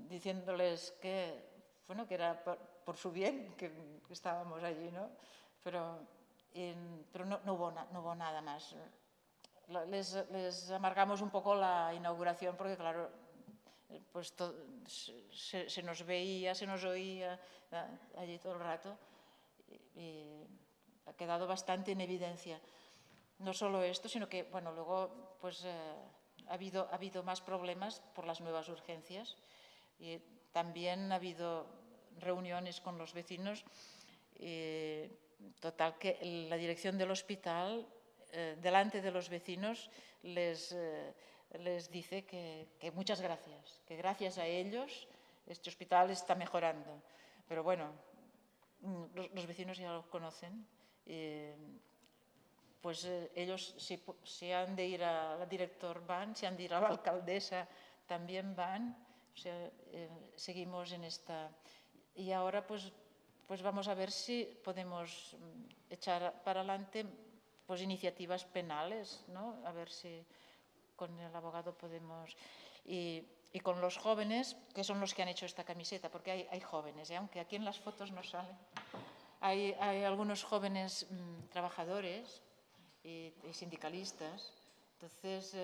diciéndoles que, bueno, que era por su bien que estábamos allí, ¿no? Pero no hubo nada más. Les amargamos un poco la inauguración porque, claro, pues se nos veía, se nos oía allí todo el rato y ha quedado bastante en evidencia. No solo esto, sino que, bueno, luego pues ha habido más problemas por las nuevas urgencias y también ha habido reuniones con los vecinos. Total, que la dirección del hospital, delante de los vecinos, les dice que muchas gracias, que gracias a ellos este hospital está mejorando. Pero bueno, los vecinos ya lo conocen. Pues ellos si han de ir al director van, si han de ir a la alcaldesa también van, o sea, seguimos en esta. Y ahora pues vamos a ver si podemos echar para adelante pues iniciativas penales, ¿no? A ver si con el abogado podemos. Y con los jóvenes, que son los que han hecho esta camiseta, porque hay jóvenes, aunque aquí en las fotos no salen. Hay algunos jóvenes trabajadores y sindicalistas, entonces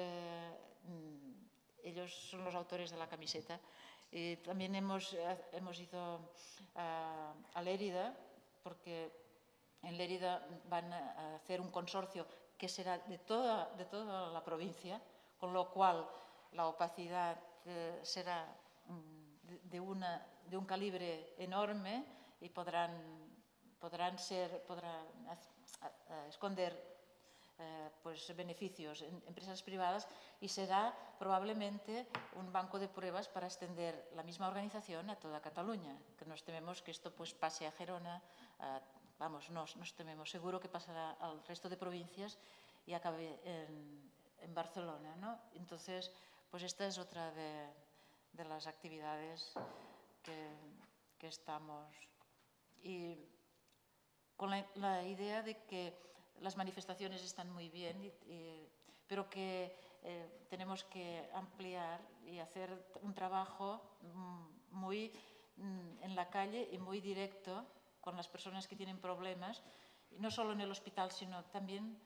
ellos son los autores de la camiseta. Y también hemos ido a Lérida porque En Lérida van a hacer un consorcio que será de toda la provincia, con lo cual la opacidad será de un calibre enorme y podrán esconder pues, beneficios en empresas privadas, y será probablemente un banco de pruebas para extender la misma organización a toda Cataluña, que nos tememos que esto pues, pase a Gerona, vamos, nos tememos, seguro que pasará al resto de provincias y acabe en Barcelona, ¿no? Entonces, pues esta es otra de las actividades que estamos. Y con la idea de que las manifestaciones están muy bien, pero que tenemos que ampliar y hacer un trabajo muy en la calle y muy directo con las personas que tienen problemas, y no solo en el hospital, sino también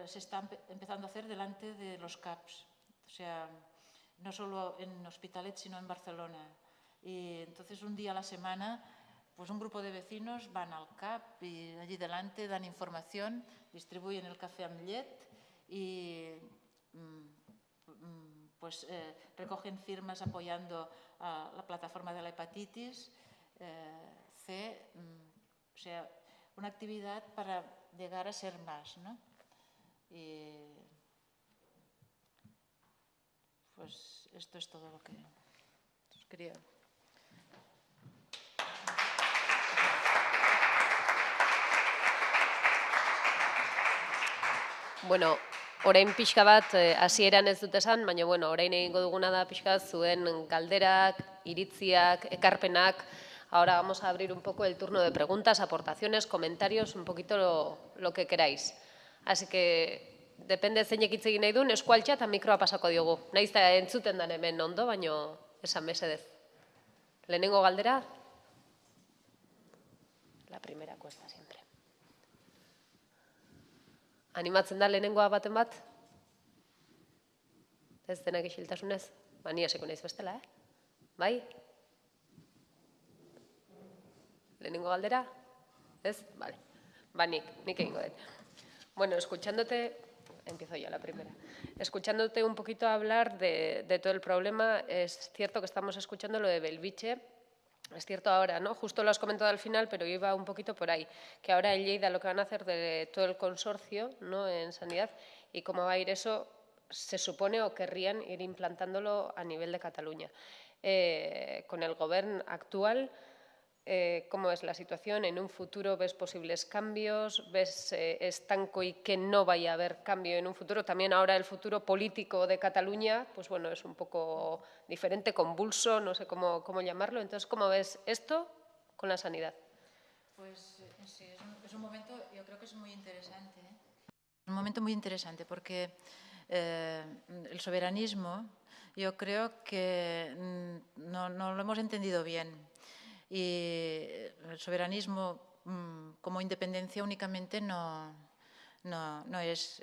se está empezando a hacer delante de los CAPs, o sea, no solo en Hospitalet, sino en Barcelona. Y entonces un día a la semana, pues un grupo de vecinos van al CAP y allí delante dan información, distribuyen el café amb llet y pues recogen firmas apoyando a la plataforma de la hepatitis C, o sea, una actividad para llegar a ser más, ¿no? Y pues esto es todo lo que os quería. Bueno, orain pixka bat, hasieran ez dut esan, baina bueno, orain egingo duguna da pixka zuen galderak, iritziak, ekarpenak. Ahora vamos a abrir un poco el turno de preguntas, aportaciones, comentarios, un poquito lo que queráis. Así que, depende zeinek hitz egin nahi duen, eskualtxa eta mikroa pasako diogu. Naiz eta entzuten dan hemen ondo, baino esan mesedez. Lehenengo galdera? La primera cuesta siempre. Animatzen da lehenengoa baten bat? Ez denak isiltasunez? Ba, ni hasiko naiz bestela, Bai? Lehenengo galdera? ¿Ez? Vale. Ba, nik egingo dut. Bueno, escuchándote, empiezo ya la primera. Escuchándote un poquito hablar de todo el problema, es cierto que estamos escuchando lo de Belviche. Es cierto ahora, ¿no? Justo lo has comentado al final, pero iba un poquito por ahí. Que ahora en Lleida lo que van a hacer de todo el consorcio, ¿no? En sanidad, y cómo va a ir eso, se supone o querrían ir implantándolo a nivel de Cataluña. Con el gobierno actual, ¿cómo es la situación? ¿En un futuro ves posibles cambios? ¿Ves estanco y que no vaya a haber cambio en un futuro? También ahora el futuro político de Cataluña, pues bueno, es un poco diferente, convulso, no sé cómo llamarlo. Entonces, ¿cómo ves esto con la sanidad? Pues sí, es un momento, yo creo que es muy interesante. Un momento muy interesante porque el soberanismo, yo creo que no lo hemos entendido bien. Y el soberanismo como independencia únicamente no es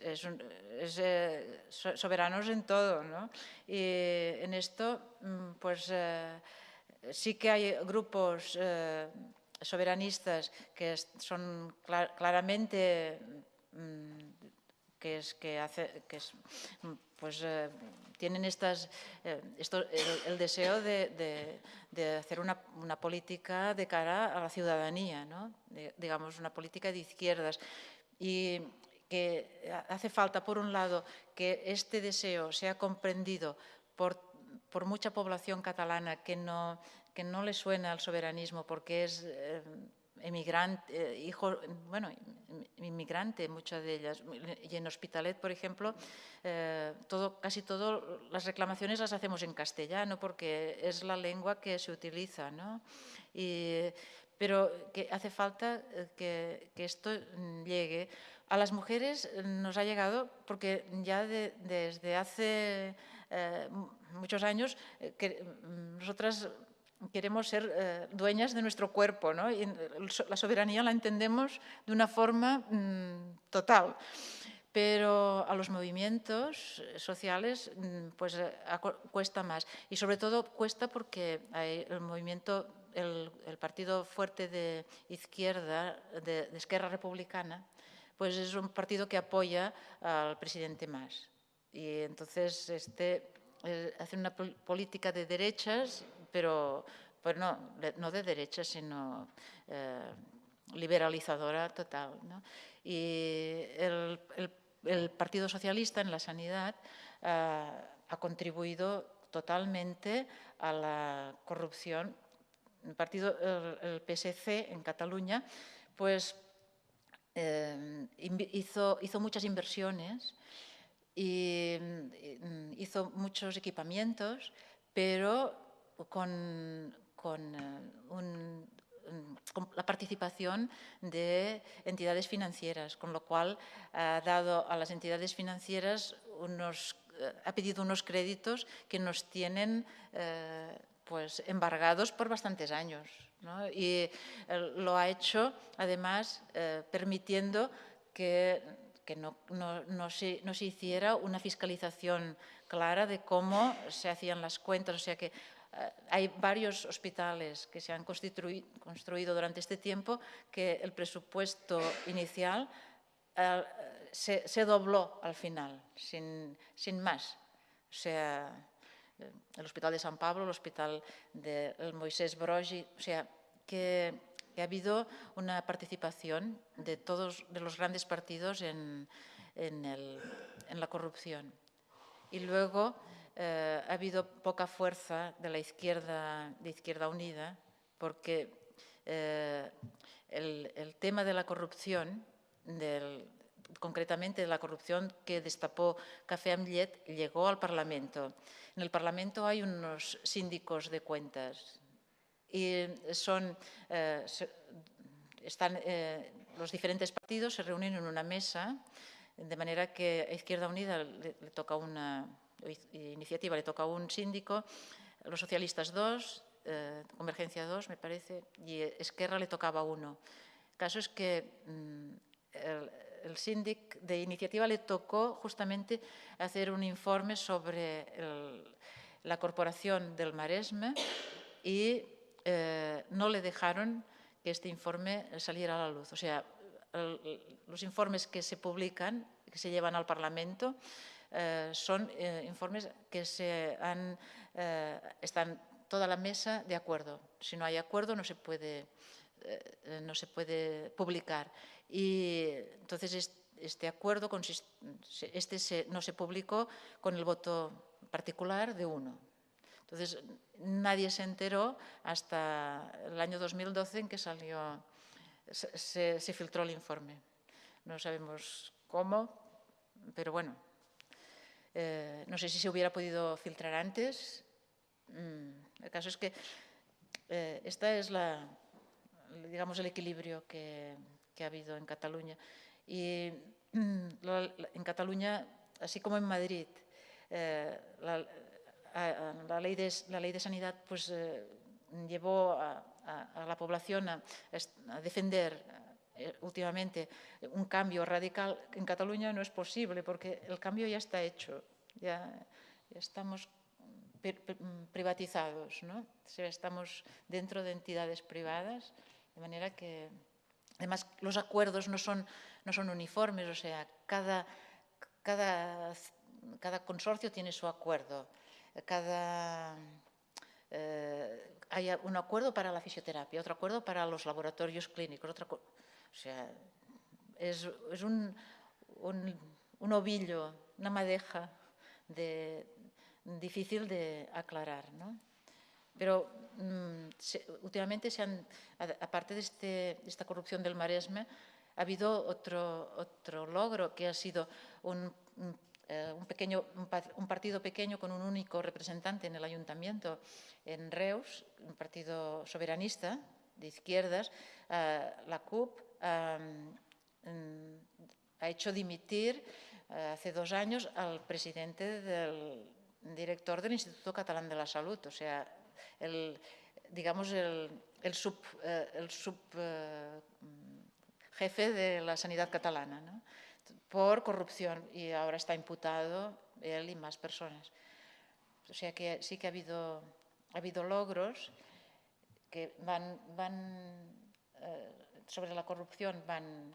soberanos en todo, ¿no? Y en esto, pues sí que hay grupos soberanistas que son claramente tienen el deseo de hacer una política de cara a la ciudadanía, ¿no? Digamos, una política de izquierdas. Y que hace falta, por un lado, que este deseo sea comprendido por mucha población catalana que no le suena al soberanismo porque es emigrante, inmigrante, muchas de ellas. Y en Hospitalet, por ejemplo, casi todas las reclamaciones las hacemos en castellano porque es la lengua que se utiliza, ¿no? Pero que hace falta que esto llegue. A las mujeres nos ha llegado porque ya desde hace muchos años que nosotras queremos ser dueñas de nuestro cuerpo, ¿no? Y la soberanía la entendemos de una forma total. Pero a los movimientos sociales pues cuesta más. Y sobre todo cuesta porque el movimiento el partido fuerte de izquierda, de Esquerra Republicana, pues es un partido que apoya al presidente Mas. Y entonces hace una política de derechas, pero no de derechas, sino liberalizadora total, ¿no? Y el Partido Socialista en la sanidad ha contribuido totalmente a la corrupción. El PSC en Cataluña, pues hizo muchas inversiones y hizo muchos equipamientos, pero con la participación de entidades financieras, con lo cual ha dado a las entidades financieras ha pedido unos créditos que nos tienen pues embargados por bastantes años, ¿no? Y lo ha hecho además permitiendo que no se hiciera una fiscalización clara de cómo se hacían las cuentas, o sea que hay varios hospitales que se han construido durante este tiempo que el presupuesto inicial se dobló al final, sin más. O sea, el Hospital de San Pablo, el Hospital del Moisés Broggi, o sea, que ha habido una participación de todos los grandes partidos en la corrupción. Y luego ha habido poca fuerza de la Izquierda Unida, porque el tema de la corrupción, concretamente de la corrupción que destapó Café amb Llet, llegó al Parlamento. En el Parlamento hay unos síndicos de cuentas y los diferentes partidos se reúnen en una mesa, de manera que a Izquierda Unida le toca una iniciativa, le toca un síndico, los socialistas dos, Convergencia dos, me parece, y Esquerra le tocaba uno. El caso es que el síndic de iniciativa le tocó justamente hacer un informe sobre la corporación del Maresme y no le dejaron que este informe saliera a la luz. O sea, los informes que se publican, que se llevan al Parlamento, son informes que están toda la mesa de acuerdo. Si no hay acuerdo, no se puede publicar. Y entonces este acuerdo no se publicó con el voto particular de uno. Entonces, nadie se enteró hasta el año 2012 en que se filtró el informe. No sabemos cómo, pero bueno, no sé si se hubiera podido filtrar antes. El caso es que esta es digamos, el equilibrio que ha habido en Cataluña. Y en Cataluña, así como en Madrid, la ley de sanidad pues, llevó a la población a defender últimamente un cambio radical. En Cataluña no es posible porque el cambio ya está hecho, ya estamos privatizados, ¿no? O sea, estamos dentro de entidades privadas, de manera que además los acuerdos no son uniformes, o sea, cada consorcio tiene su acuerdo. Hay un acuerdo para la fisioterapia, otro acuerdo para los laboratorios clínicos, o sea, es un ovillo, una madeja difícil de aclarar, ¿no? Pero últimamente aparte de esta corrupción del Maresme, ha habido otro logro que ha sido un partido pequeño con un único representante en el ayuntamiento en Reus, un partido soberanista de izquierdas, la CUP, ha hecho dimitir hace 2 años al presidente del director del Instituto Catalán de la Salud, o sea, digamos el subjefe de la sanidad catalana, ¿no? Por corrupción, y ahora está imputado él y más personas. O sea que sí que ha habido logros, que sobre la corrupción van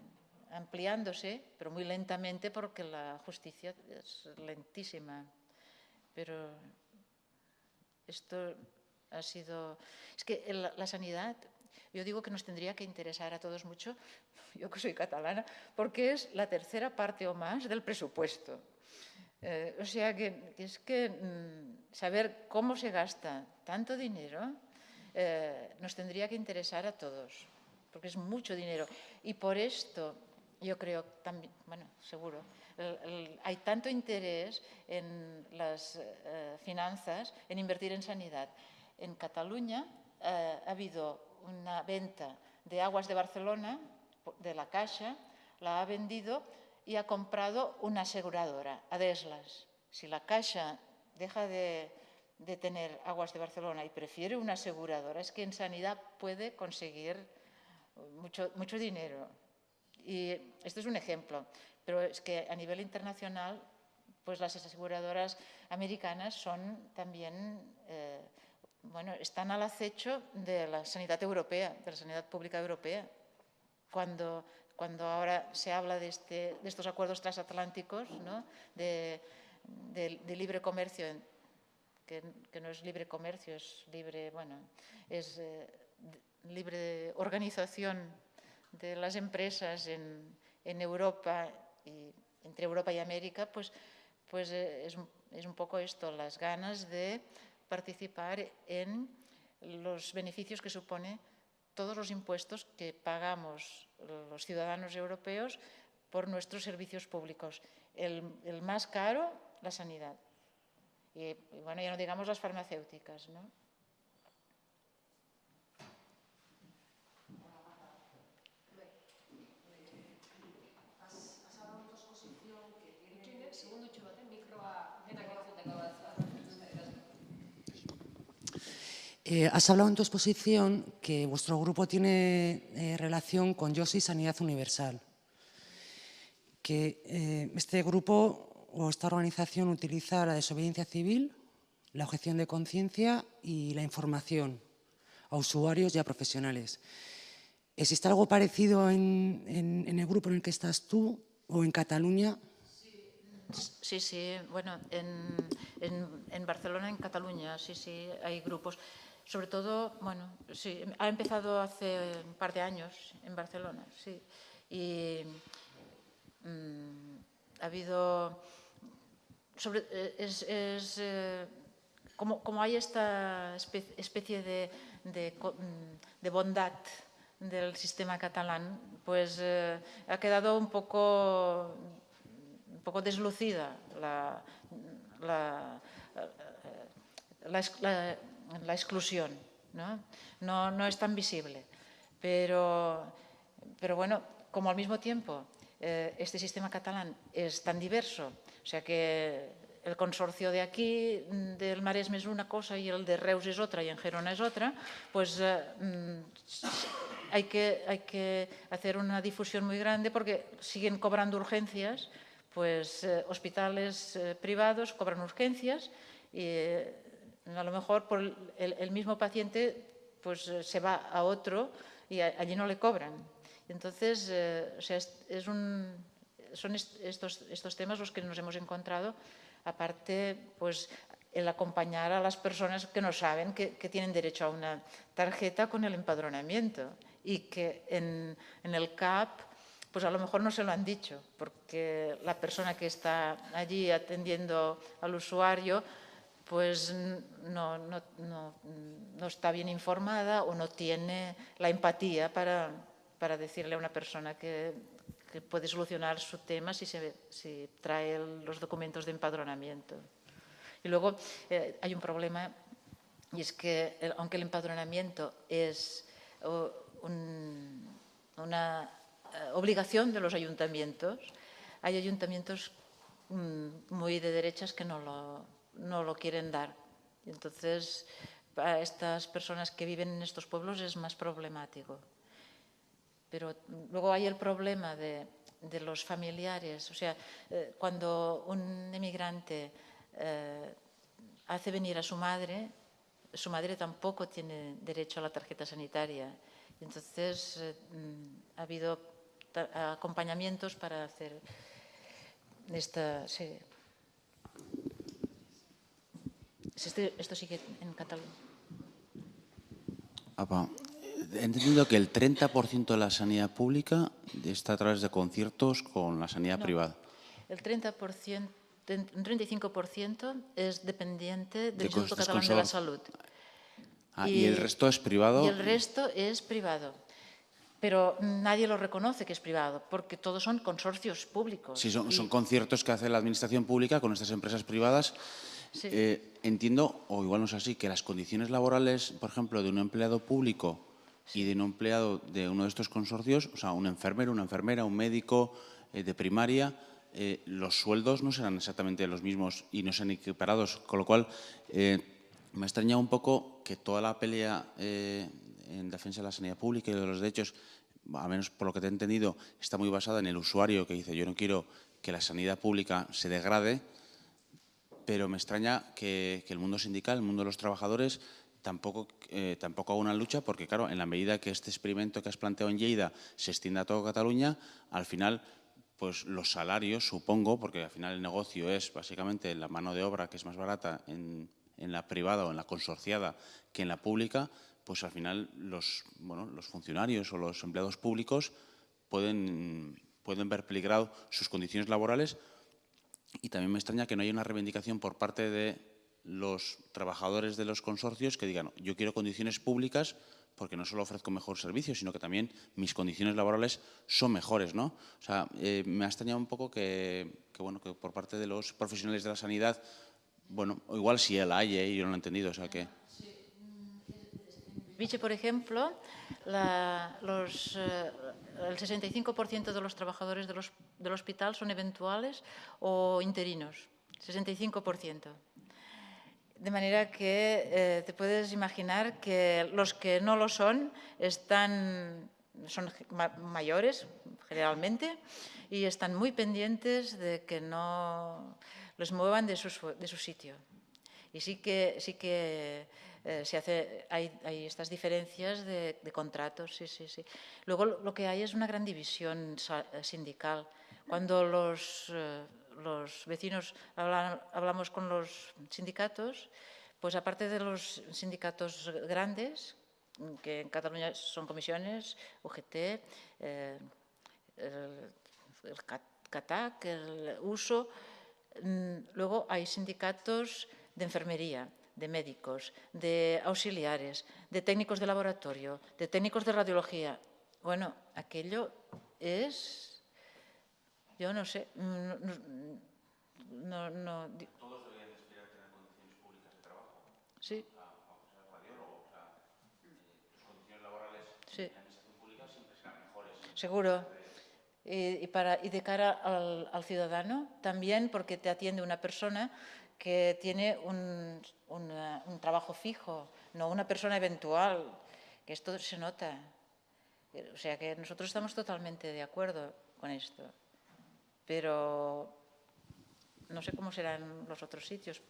ampliándose, pero muy lentamente porque la justicia es lentísima. Pero esto ha sido... Es que la sanidad, yo digo que nos tendría que interesar a todos mucho, yo que soy catalana, porque es la tercera parte o más del presupuesto. O sea que es que saber cómo se gasta tanto dinero nos tendría que interesar a todos, porque es mucho dinero. Y por esto yo creo también, bueno, seguro, hay tanto interés en las finanzas, en invertir en sanidad. En Cataluña ha habido una venta de Aguas de Barcelona, de la Caixa, la ha vendido y ha comprado una aseguradora, Adeslas. Si la Caixa deja de tener Aguas de Barcelona y prefiere una aseguradora, es que en sanidad puede conseguir mucho dinero. Y esto es un ejemplo, pero es que a nivel internacional, pues las aseguradoras americanas son también, bueno, están al acecho de la sanidad europea, de la sanidad pública europea. Cuando ahora se habla de estos acuerdos transatlánticos, ¿no? de libre comercio, que no es libre comercio, es libre, bueno, es libre organización de las empresas en Europa, y entre Europa y América, pues es un poco esto, las ganas de participar en los beneficios que supone todos los impuestos que pagamos los ciudadanos europeos por nuestros servicios públicos. El más caro, la sanidad. Y bueno, ya no digamos las farmacéuticas, ¿no? Has hablado en tu exposición que vuestro grupo tiene relación con Yo Soy Sanidad Universal, que este grupo o esta organización utiliza la desobediencia civil, la objeción de conciencia y la información a usuarios y a profesionales. ¿Existe algo parecido en el grupo en el que estás tú o en Cataluña? Sí, bueno, en Barcelona, en Cataluña, sí, hay grupos. Sobre todo, bueno, sí, ha empezado hace un par de años en Barcelona, sí. Y ha habido... como hay esta especie de bondad del sistema catalán, pues ha quedado un poco deslucida la exclusión, ¿no? No es tan visible. Pero bueno, como al mismo tiempo este sistema catalán es tan diverso, o sea que el consorcio de aquí, del Maresme es una cosa y el de Reus es otra y en Gerona es otra, pues hay que hacer una difusión muy grande porque siguen cobrando urgencias, pues hospitales privados cobran urgencias y a lo mejor por el mismo paciente pues se va a otro y allí no le cobran. Entonces, o sea, son estos temas los que nos hemos encontrado, aparte, pues el acompañar a las personas que no saben que tienen derecho a una tarjeta con el empadronamiento y que en el CAP pues a lo mejor no se lo han dicho, porque la persona que está allí atendiendo al usuario pues no está bien informada o no tiene la empatía para decirle a una persona que puede solucionar su tema si trae los documentos de empadronamiento. Y luego hay un problema, y es que aunque el empadronamiento es una obligación de los ayuntamientos, hay ayuntamientos muy de derechas que no lo quieren dar. Y entonces, para estas personas que viven en estos pueblos es más problemático. Pero luego hay el problema de los familiares. O sea, cuando un emigrante hace venir a su madre, su madre tampoco tiene derecho a la tarjeta sanitaria. Entonces, ha habido acompañamientos para hacer esta... Sí. Esto sigue en Cataluña. He entendido que el 30% de la sanidad pública está a través de conciertos con la sanidad privada. El 30%, un 35% es dependiente del Instituto costes Catalán de la Salud. ¿Y el resto es privado? Y el resto es privado. Pero nadie lo reconoce que es privado, porque todos son consorcios públicos. Sí, son conciertos que hace la administración pública con estas empresas privadas. Sí. Entiendo, o igual no es así, que las condiciones laborales, por ejemplo, de un empleado público y de un empleado de uno de estos consorcios, o sea, un enfermero, una enfermera, un médico de primaria, los sueldos no serán exactamente los mismos y no serán equiparados, con lo cual me ha extrañado un poco que toda la pelea en defensa de la sanidad pública y de los derechos, a menos por lo que te he entendido, está muy basada en el usuario que dice yo no quiero que la sanidad pública se degrade, pero me extraña que el mundo sindical, el mundo de los trabajadores, tampoco haga una lucha, porque claro, en la medida que este experimento que has planteado en Lleida se extienda a toda Cataluña, al final pues los salarios, supongo, porque al final el negocio es básicamente la mano de obra que es más barata en la privada o en la consorciada que en la pública, pues al final los funcionarios o los empleados públicos pueden ver peligrado sus condiciones laborales. Y también me extraña que no haya una reivindicación por parte de los trabajadores de los consorcios que digan yo quiero condiciones públicas porque no solo ofrezco mejor servicio, sino que también mis condiciones laborales son mejores, ¿no? O sea, me ha extrañado un poco que por parte de los profesionales de la sanidad, bueno, o igual si la hay, yo no lo he entendido, o sea que... Vichy, por ejemplo, el 65% de los trabajadores del hospital son eventuales o interinos, 65%. De manera que te puedes imaginar que los que no lo son son mayores, generalmente, y están muy pendientes de que no los muevan de su sitio. Y sí que hay estas diferencias de contratos, sí. Luego lo que hay es una gran división sindical. Cuando los vecinos hablamos con los sindicatos, pues aparte de los sindicatos grandes, que en Cataluña son comisiones, UGT, el CATAC, el USO, luego hay sindicatos de enfermería, de médicos, de auxiliares, de técnicos de laboratorio, de técnicos de radiología. Bueno, aquello es... Yo no sé, ¿Todos deberían aspirar a tener condiciones públicas de trabajo? Sí. Aunque sea radiólogo, o sea, tus condiciones laborales Sí. en la administración pública siempre serán mejores. Seguro. Y de cara al ciudadano también, porque te atiende una persona que tiene un trabajo fijo, no una persona eventual, que esto se nota. O sea que nosotros estamos totalmente de acuerdo con esto. Pero no sé cómo serán los otros sitios.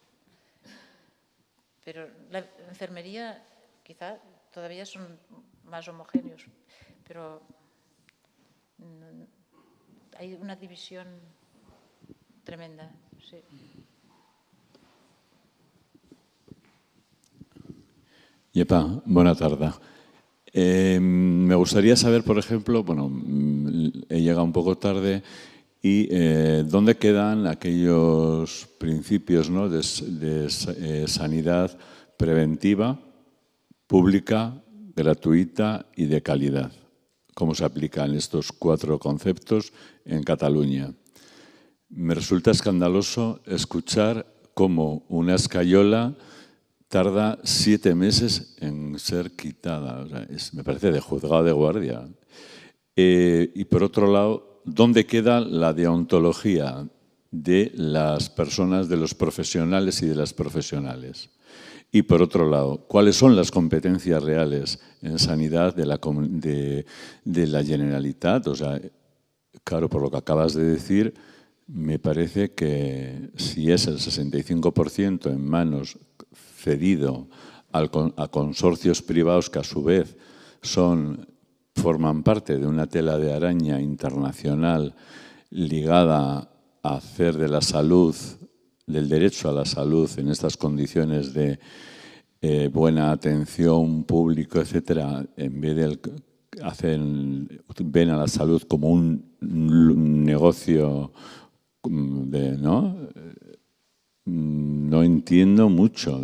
Pero la enfermería quizá todavía son más homogéneos, pero hay una división tremenda, sí. Yepa, buena tarde. Me gustaría saber, por ejemplo, bueno, he llegado un poco tarde, y dónde quedan aquellos principios, ¿no?, de sanidad preventiva, pública, gratuita y de calidad. ¿Cómo se aplican estos 4 conceptos en Cataluña? Me resulta escandaloso escuchar cómo una escayola tarda 7 meses en ser quitada. O sea, me parece de juzgado de guardia. Y por otro lado, ¿dónde queda la deontología de las personas, de los profesionales y de las profesionales? Y por otro lado, ¿cuáles son las competencias reales en sanidad de la Generalitat? O sea, claro, por lo que acabas de decir, me parece que si es el 65% en manos cedido a consorcios privados que a su vez forman parte de una tela de araña internacional ligada a hacer de la salud, del derecho a la salud en estas condiciones de buena atención público, etcétera, en vez de ven a la salud como un negocio ¿no? No entiendo mucho.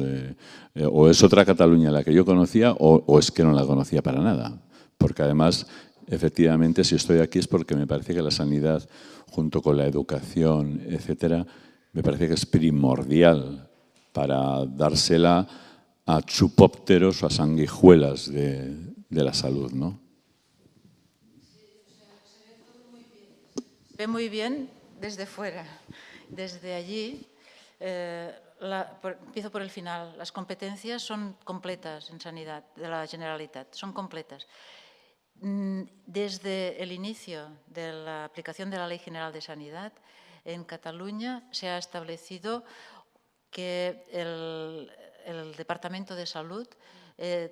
O es otra Cataluña la que yo conocía o es que no la conocía para nada. Porque además, efectivamente, si estoy aquí es porque me parece que la sanidad, junto con la educación, etcétera, me parece que es primordial para dársela a chupópteros o a sanguijuelas de la salud, ¿no? Se ve muy bien desde fuera. Desde allí, empiezo por el final, las competencias son completas en sanidad de la Generalitat, son completas. Desde el inicio de la aplicación de la Ley General de Sanidad, en Cataluña se ha establecido que el Departamento de Salud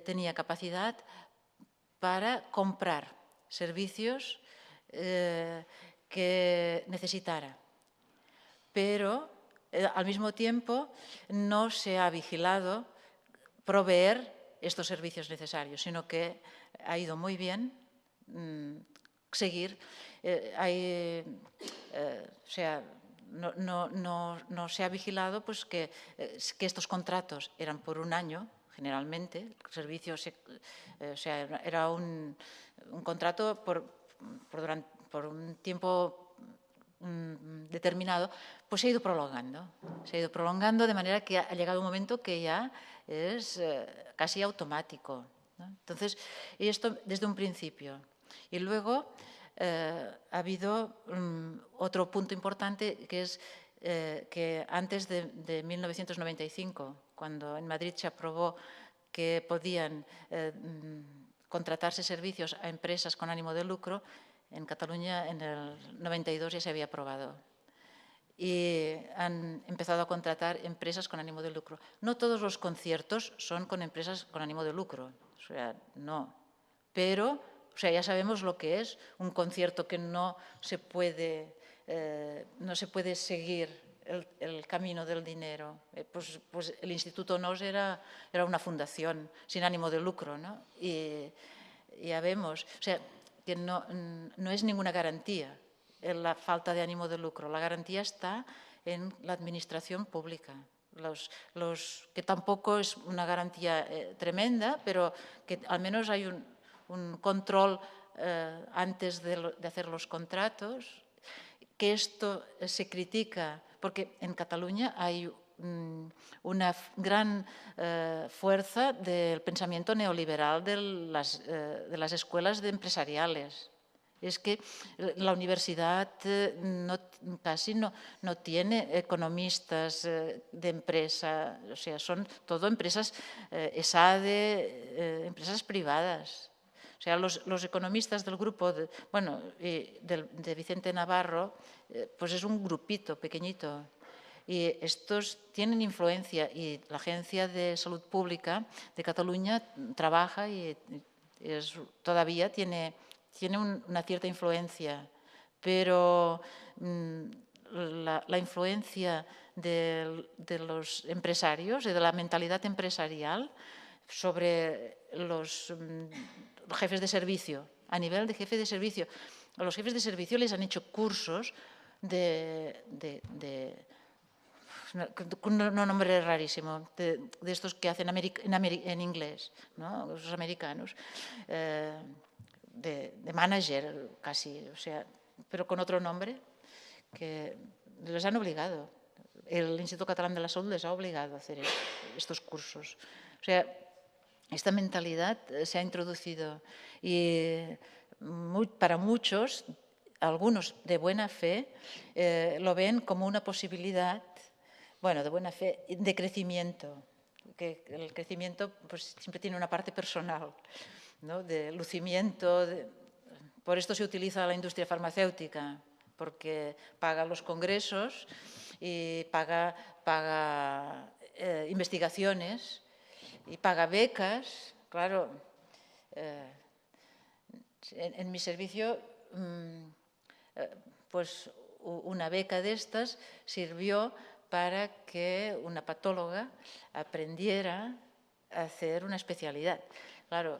tenía capacidad para comprar servicios que necesitara, pero al mismo tiempo no se ha vigilado proveer estos servicios necesarios, sino que ha ido muy bien seguir. No se ha vigilado pues, que estos contratos eran por un año, generalmente. El servicio era un contrato por un tiempo determinado, pues se ha ido prolongando. Se ha ido prolongando de manera que ha llegado un momento que ya es casi automático, ¿no? Entonces, y esto desde un principio. Y luego ha habido otro punto importante, que es que antes de 1995, cuando en Madrid se aprobó que podían contratarse servicios a empresas con ánimo de lucro, en Cataluña en el 92 ya se había aprobado. Y han empezado a contratar empresas con ánimo de lucro. No todos los conciertos son con empresas con ánimo de lucro, o sea, no. Pero, o sea, ya sabemos lo que es un concierto que no se puede seguir el camino del dinero. Pues el Instituto Nos era una fundación sin ánimo de lucro, ¿no? Y ya vemos, o sea, que no es ninguna garantía la falta de ánimo de lucro. La garantía está en la administración pública, que tampoco es una garantía tremenda, pero que al menos hay un control antes de hacer los contratos, que esto se critica, porque en Cataluña hay una gran fuerza del pensamiento neoliberal de las escuelas empresariales. Es que la universidad casi no tiene economistas de empresa, o sea, son todo empresas ESADE, empresas privadas. O sea, los economistas del grupo, de Vicente Navarro, pues es un grupito pequeñito. Y estos tienen influencia y la Agencia de Salud Pública de Cataluña trabaja y todavía tiene una cierta influencia, pero la influencia de los empresarios y de la mentalidad empresarial sobre los jefes de servicio, a nivel de jefe de servicio. A los jefes de servicio les han hecho cursos con un nombre rarísimo, de estos que hacen en inglés, ¿no? Los americanos, de manager casi, o sea, pero con otro nombre, que les han obligado. El Instituto Catalán de la Salud les ha obligado a hacer estos cursos. O sea, esta mentalidad se ha introducido y para muchos, algunos de buena fe, lo ven como una posibilidad, bueno, de buena fe, de crecimiento, que el crecimiento pues, siempre tiene una parte personal, ¿no? De lucimiento. Por esto se utiliza la industria farmacéutica, porque paga los congresos y paga investigaciones y paga becas, claro. En mi servicio, pues una beca de estas sirvió para que una patóloga aprendiera a hacer una especialidad. Claro.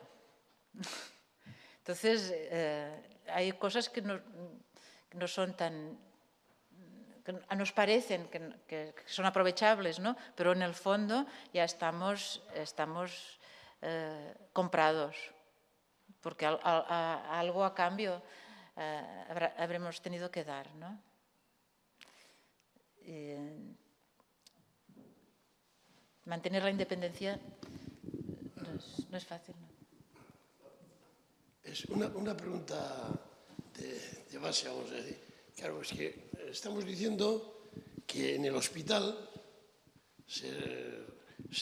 Entonces, hay cosas que no son tan... que nos parecen que son aprovechables, ¿no? Pero en el fondo ya estamos comprados, porque algo a cambio habremos tenido que dar, ¿no? Mantener la independencia no es fácil, ¿no? Es una pregunta de base, vamos a decir. Claro, es que estamos diciendo que en el hospital se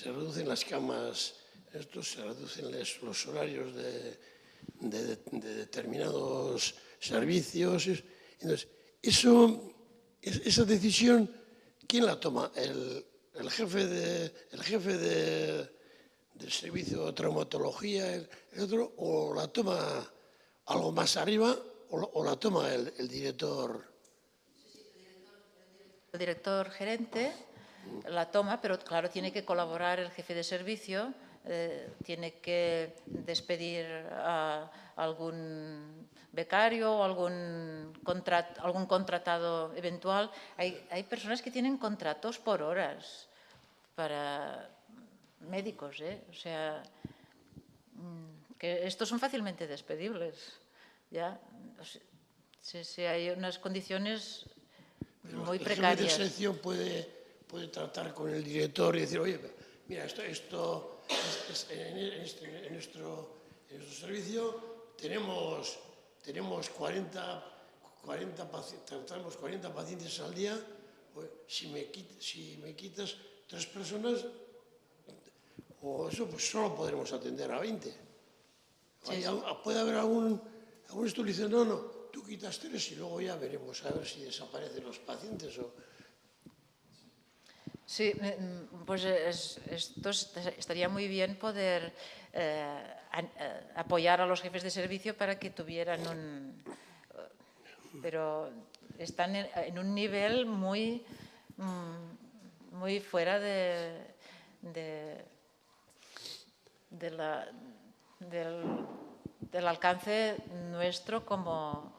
reducen las camas, se reducen los horarios de determinados servicios. Entonces, esa decisión, ¿quién la toma? ¿El jefe del servicio de traumatología, el otro, o la toma algo más arriba, o la toma el director? El director gerente la toma, pero claro, tiene que colaborar el jefe de servicio, tiene que despedir a algún becario o algún contratado eventual. Hay personas que tienen contratos por horas para médicos, o sea, que estos son fácilmente despedibles. ¿Ya? Sí, hay unas condiciones muy precarias. El jefe de sección puede tratar con el director y decir, oye, mira, esto en nuestro servicio tenemos 40 pacientes al día, pues, si me quitas 3 personas, o eso, pues solo podremos atender a 20. Sí. Puede haber algún estudio que dice, no, tú quitas 3 y luego ya veremos a ver si desaparecen los pacientes o... Sí, pues esto estaría muy bien poder apoyar a los jefes de servicio para que tuvieran pero están en un nivel muy fuera del alcance nuestro como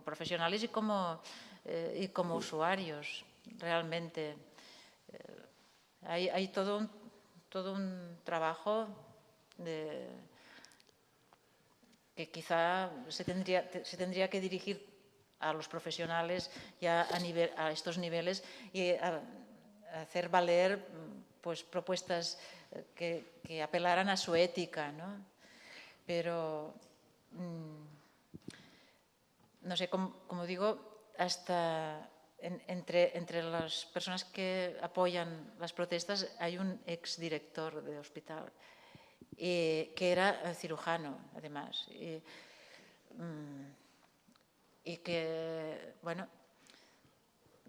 profesionales y como usuarios, realmente. Hay todo un trabajo que quizá se tendría que dirigir a los profesionales ya a estos niveles y a hacer valer pues propuestas que apelaran a su ética, ¿no? Pero no sé, como digo, hasta entre las personas que apoyan las protestas hay un exdirector de hospital que era cirujano, además, y que, bueno,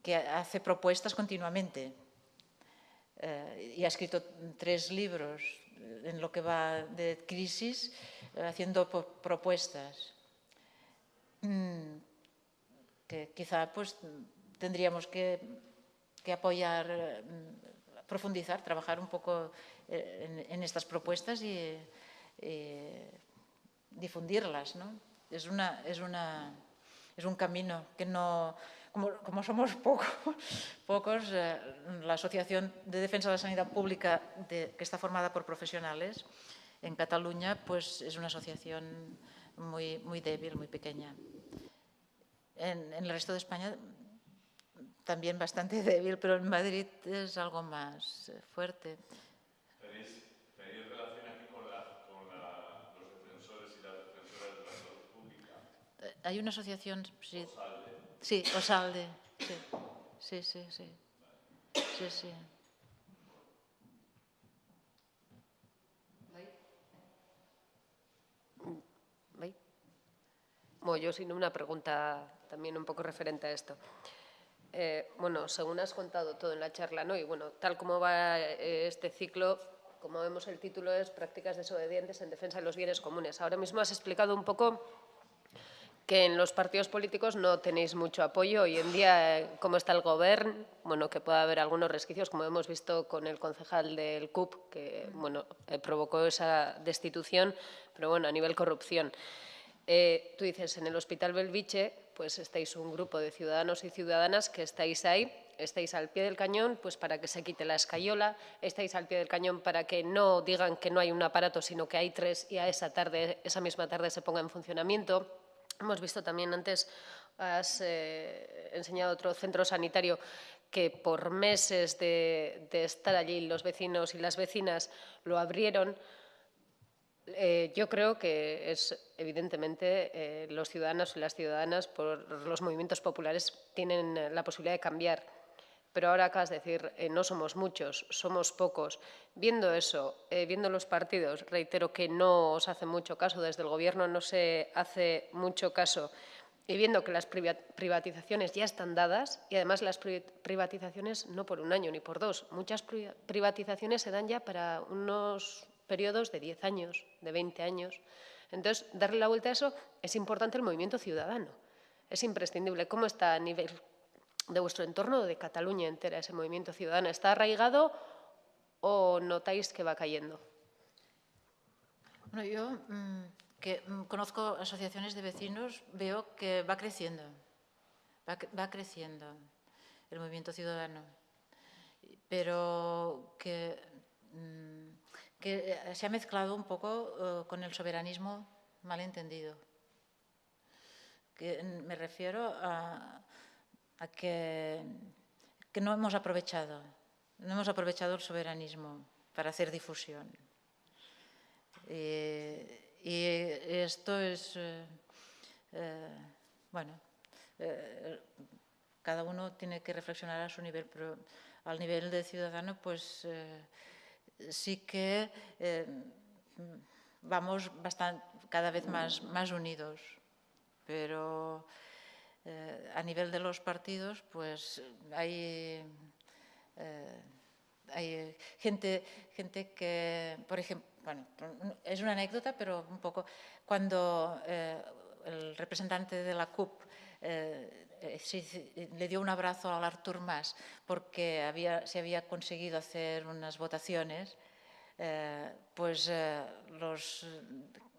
que hace propuestas continuamente y ha escrito 3 libros en lo que va de crisis, haciendo propuestas que quizá pues tendríamos que apoyar, profundizar, trabajar un poco en estas propuestas y difundirlas, ¿no? Es un camino que no... Como somos pocos, la Asociación de Defensa de la Sanidad Pública, que está formada por profesionales, en Cataluña, pues es una asociación muy, muy débil, muy pequeña. En el resto de España también bastante débil, pero en Madrid es algo más fuerte. ¿Tenéis relación aquí con los defensores y las defensoras de la salud pública? Hay una asociación, sí. Osalde. Sí, Osalde, sí. Bueno, yo sin una pregunta también un poco referente a esto. Bueno, según has contado todo en la charla, ¿no? Y bueno, tal como va este ciclo, como vemos el título es Prácticas desobedientes en defensa de los bienes comunes. Ahora mismo has explicado un poco que en los partidos políticos no tenéis mucho apoyo. Hoy en día, ¿cómo está el gobierno? Bueno, que pueda haber algunos resquicios, como hemos visto con el concejal del CUP, que bueno, provocó esa destitución, pero bueno, a nivel corrupción. Tú dices, en el Hospital Belviche, pues estáis un grupo de ciudadanos y ciudadanas que estáis ahí, estáis al pie del cañón pues para que se quite la escayola, estáis al pie del cañón para que no digan que no hay un aparato, sino que hay 3 y a esa misma tarde se ponga en funcionamiento. Hemos visto también antes, has enseñado otro centro sanitario que por meses de estar allí los vecinos y las vecinas lo abrieron. Yo creo que es evidentemente los ciudadanos y las ciudadanas por los movimientos populares tienen la posibilidad de cambiar. Pero ahora acabas de decir, no somos muchos, somos pocos. Viendo eso, viendo los partidos, reitero que no os hace mucho caso, desde el Gobierno no se hace mucho caso, y viendo que las privatizaciones ya están dadas, y además las privatizaciones no por 1 año ni por 2, muchas privatizaciones se dan ya para unos periodos de 10 años, de 20 años. Entonces, darle la vuelta a eso es importante el movimiento ciudadano, es imprescindible. ¿Cómo está a nivel de vuestro entorno, de Cataluña entera, ese movimiento ciudadano? ¿Está arraigado o notáis que va cayendo? Bueno, yo que conozco asociaciones de vecinos, veo que va creciendo el movimiento ciudadano, pero que se ha mezclado un poco con el soberanismo malentendido. Me refiero a que no hemos aprovechado el soberanismo para hacer difusión. Y esto es, bueno, cada uno tiene que reflexionar a su nivel, pero al nivel de ciudadano, pues sí que vamos cada vez más unidos, pero a nivel de los partidos, pues hay gente que, por ejemplo, bueno, es una anécdota, pero un poco, cuando el representante de la CUP le dio un abrazo al Artur Mas porque se había conseguido hacer unas votaciones, pues los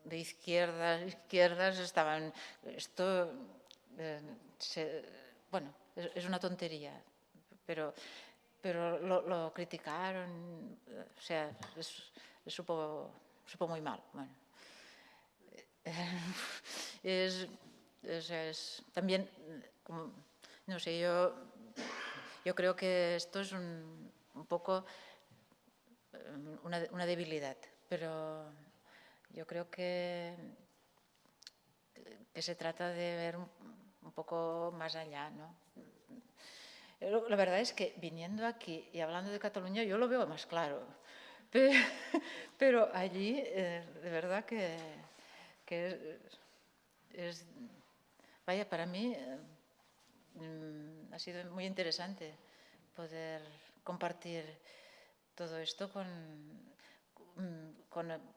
de izquierdas estaban, esto, bueno, es una tontería, pero lo criticaron, o sea, les supo muy mal. Bueno, también, no sé, yo creo que esto es un poco una debilidad, pero yo creo que se trata de ver un poco más allá, ¿no? La verdad es que viniendo aquí y hablando de Cataluña yo lo veo más claro, pero allí de verdad que es, vaya, para mí ha sido muy interesante poder compartir todo esto con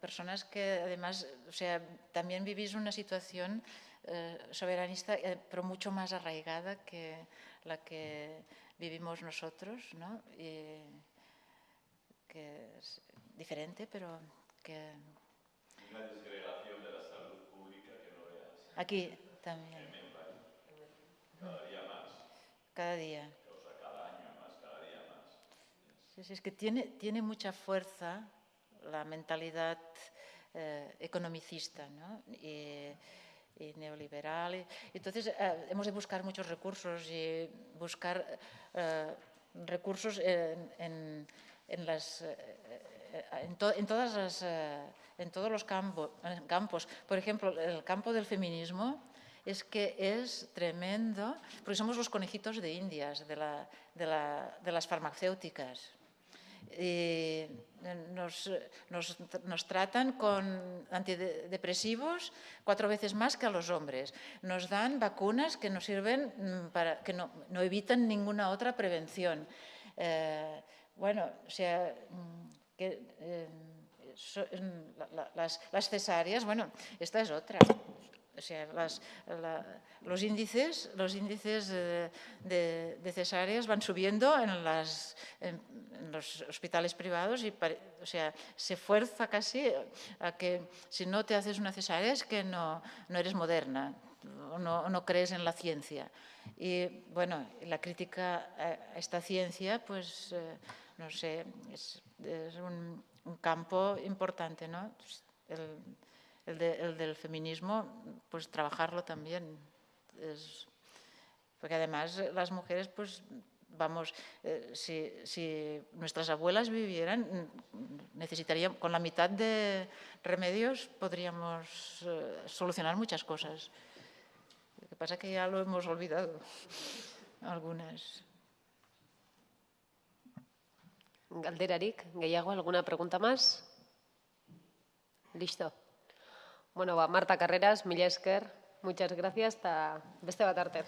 personas que además, o sea, también vivís una situación soberanista, pero mucho más arraigada que la que vivimos nosotros, ¿no? Y que es diferente, pero que... Una disgregación de la salud pública que no veas. Aquí también. Cada día más. Cada día. O sea, cada año más, cada día más. Sí, es que tiene mucha fuerza la mentalidad economicista, ¿no? Y neoliberal. Entonces, hemos de buscar muchos recursos y buscar recursos en todos los campos. Por ejemplo, el campo del feminismo es que es tremendo, porque somos los conejitos de Indias de las farmacéuticas. Y nos tratan con antidepresivos 4 veces más que a los hombres. Nos dan vacunas que nos sirven para que no evitan ninguna otra prevención. Bueno, o sea, las cesáreas, bueno, esta es otra. O sea, los índices de cesáreas van subiendo en los hospitales privados y, o sea, se fuerza casi a que si no te haces una cesárea es que no eres moderna o no crees en la ciencia. Y, bueno, la crítica a esta ciencia, pues, no sé, es un campo importante, ¿no? El del feminismo, pues trabajarlo también. Porque además las mujeres, pues vamos, si nuestras abuelas vivieran, necesitaríamos, con la mitad de remedios podríamos solucionar muchas cosas. Lo que pasa es que ya lo hemos olvidado, algunas. Galderarik, gehiago, alguna pregunta más? Listo. Bueno, Marta Carreras, mila esker, muchas gracias, eta beste bat arte.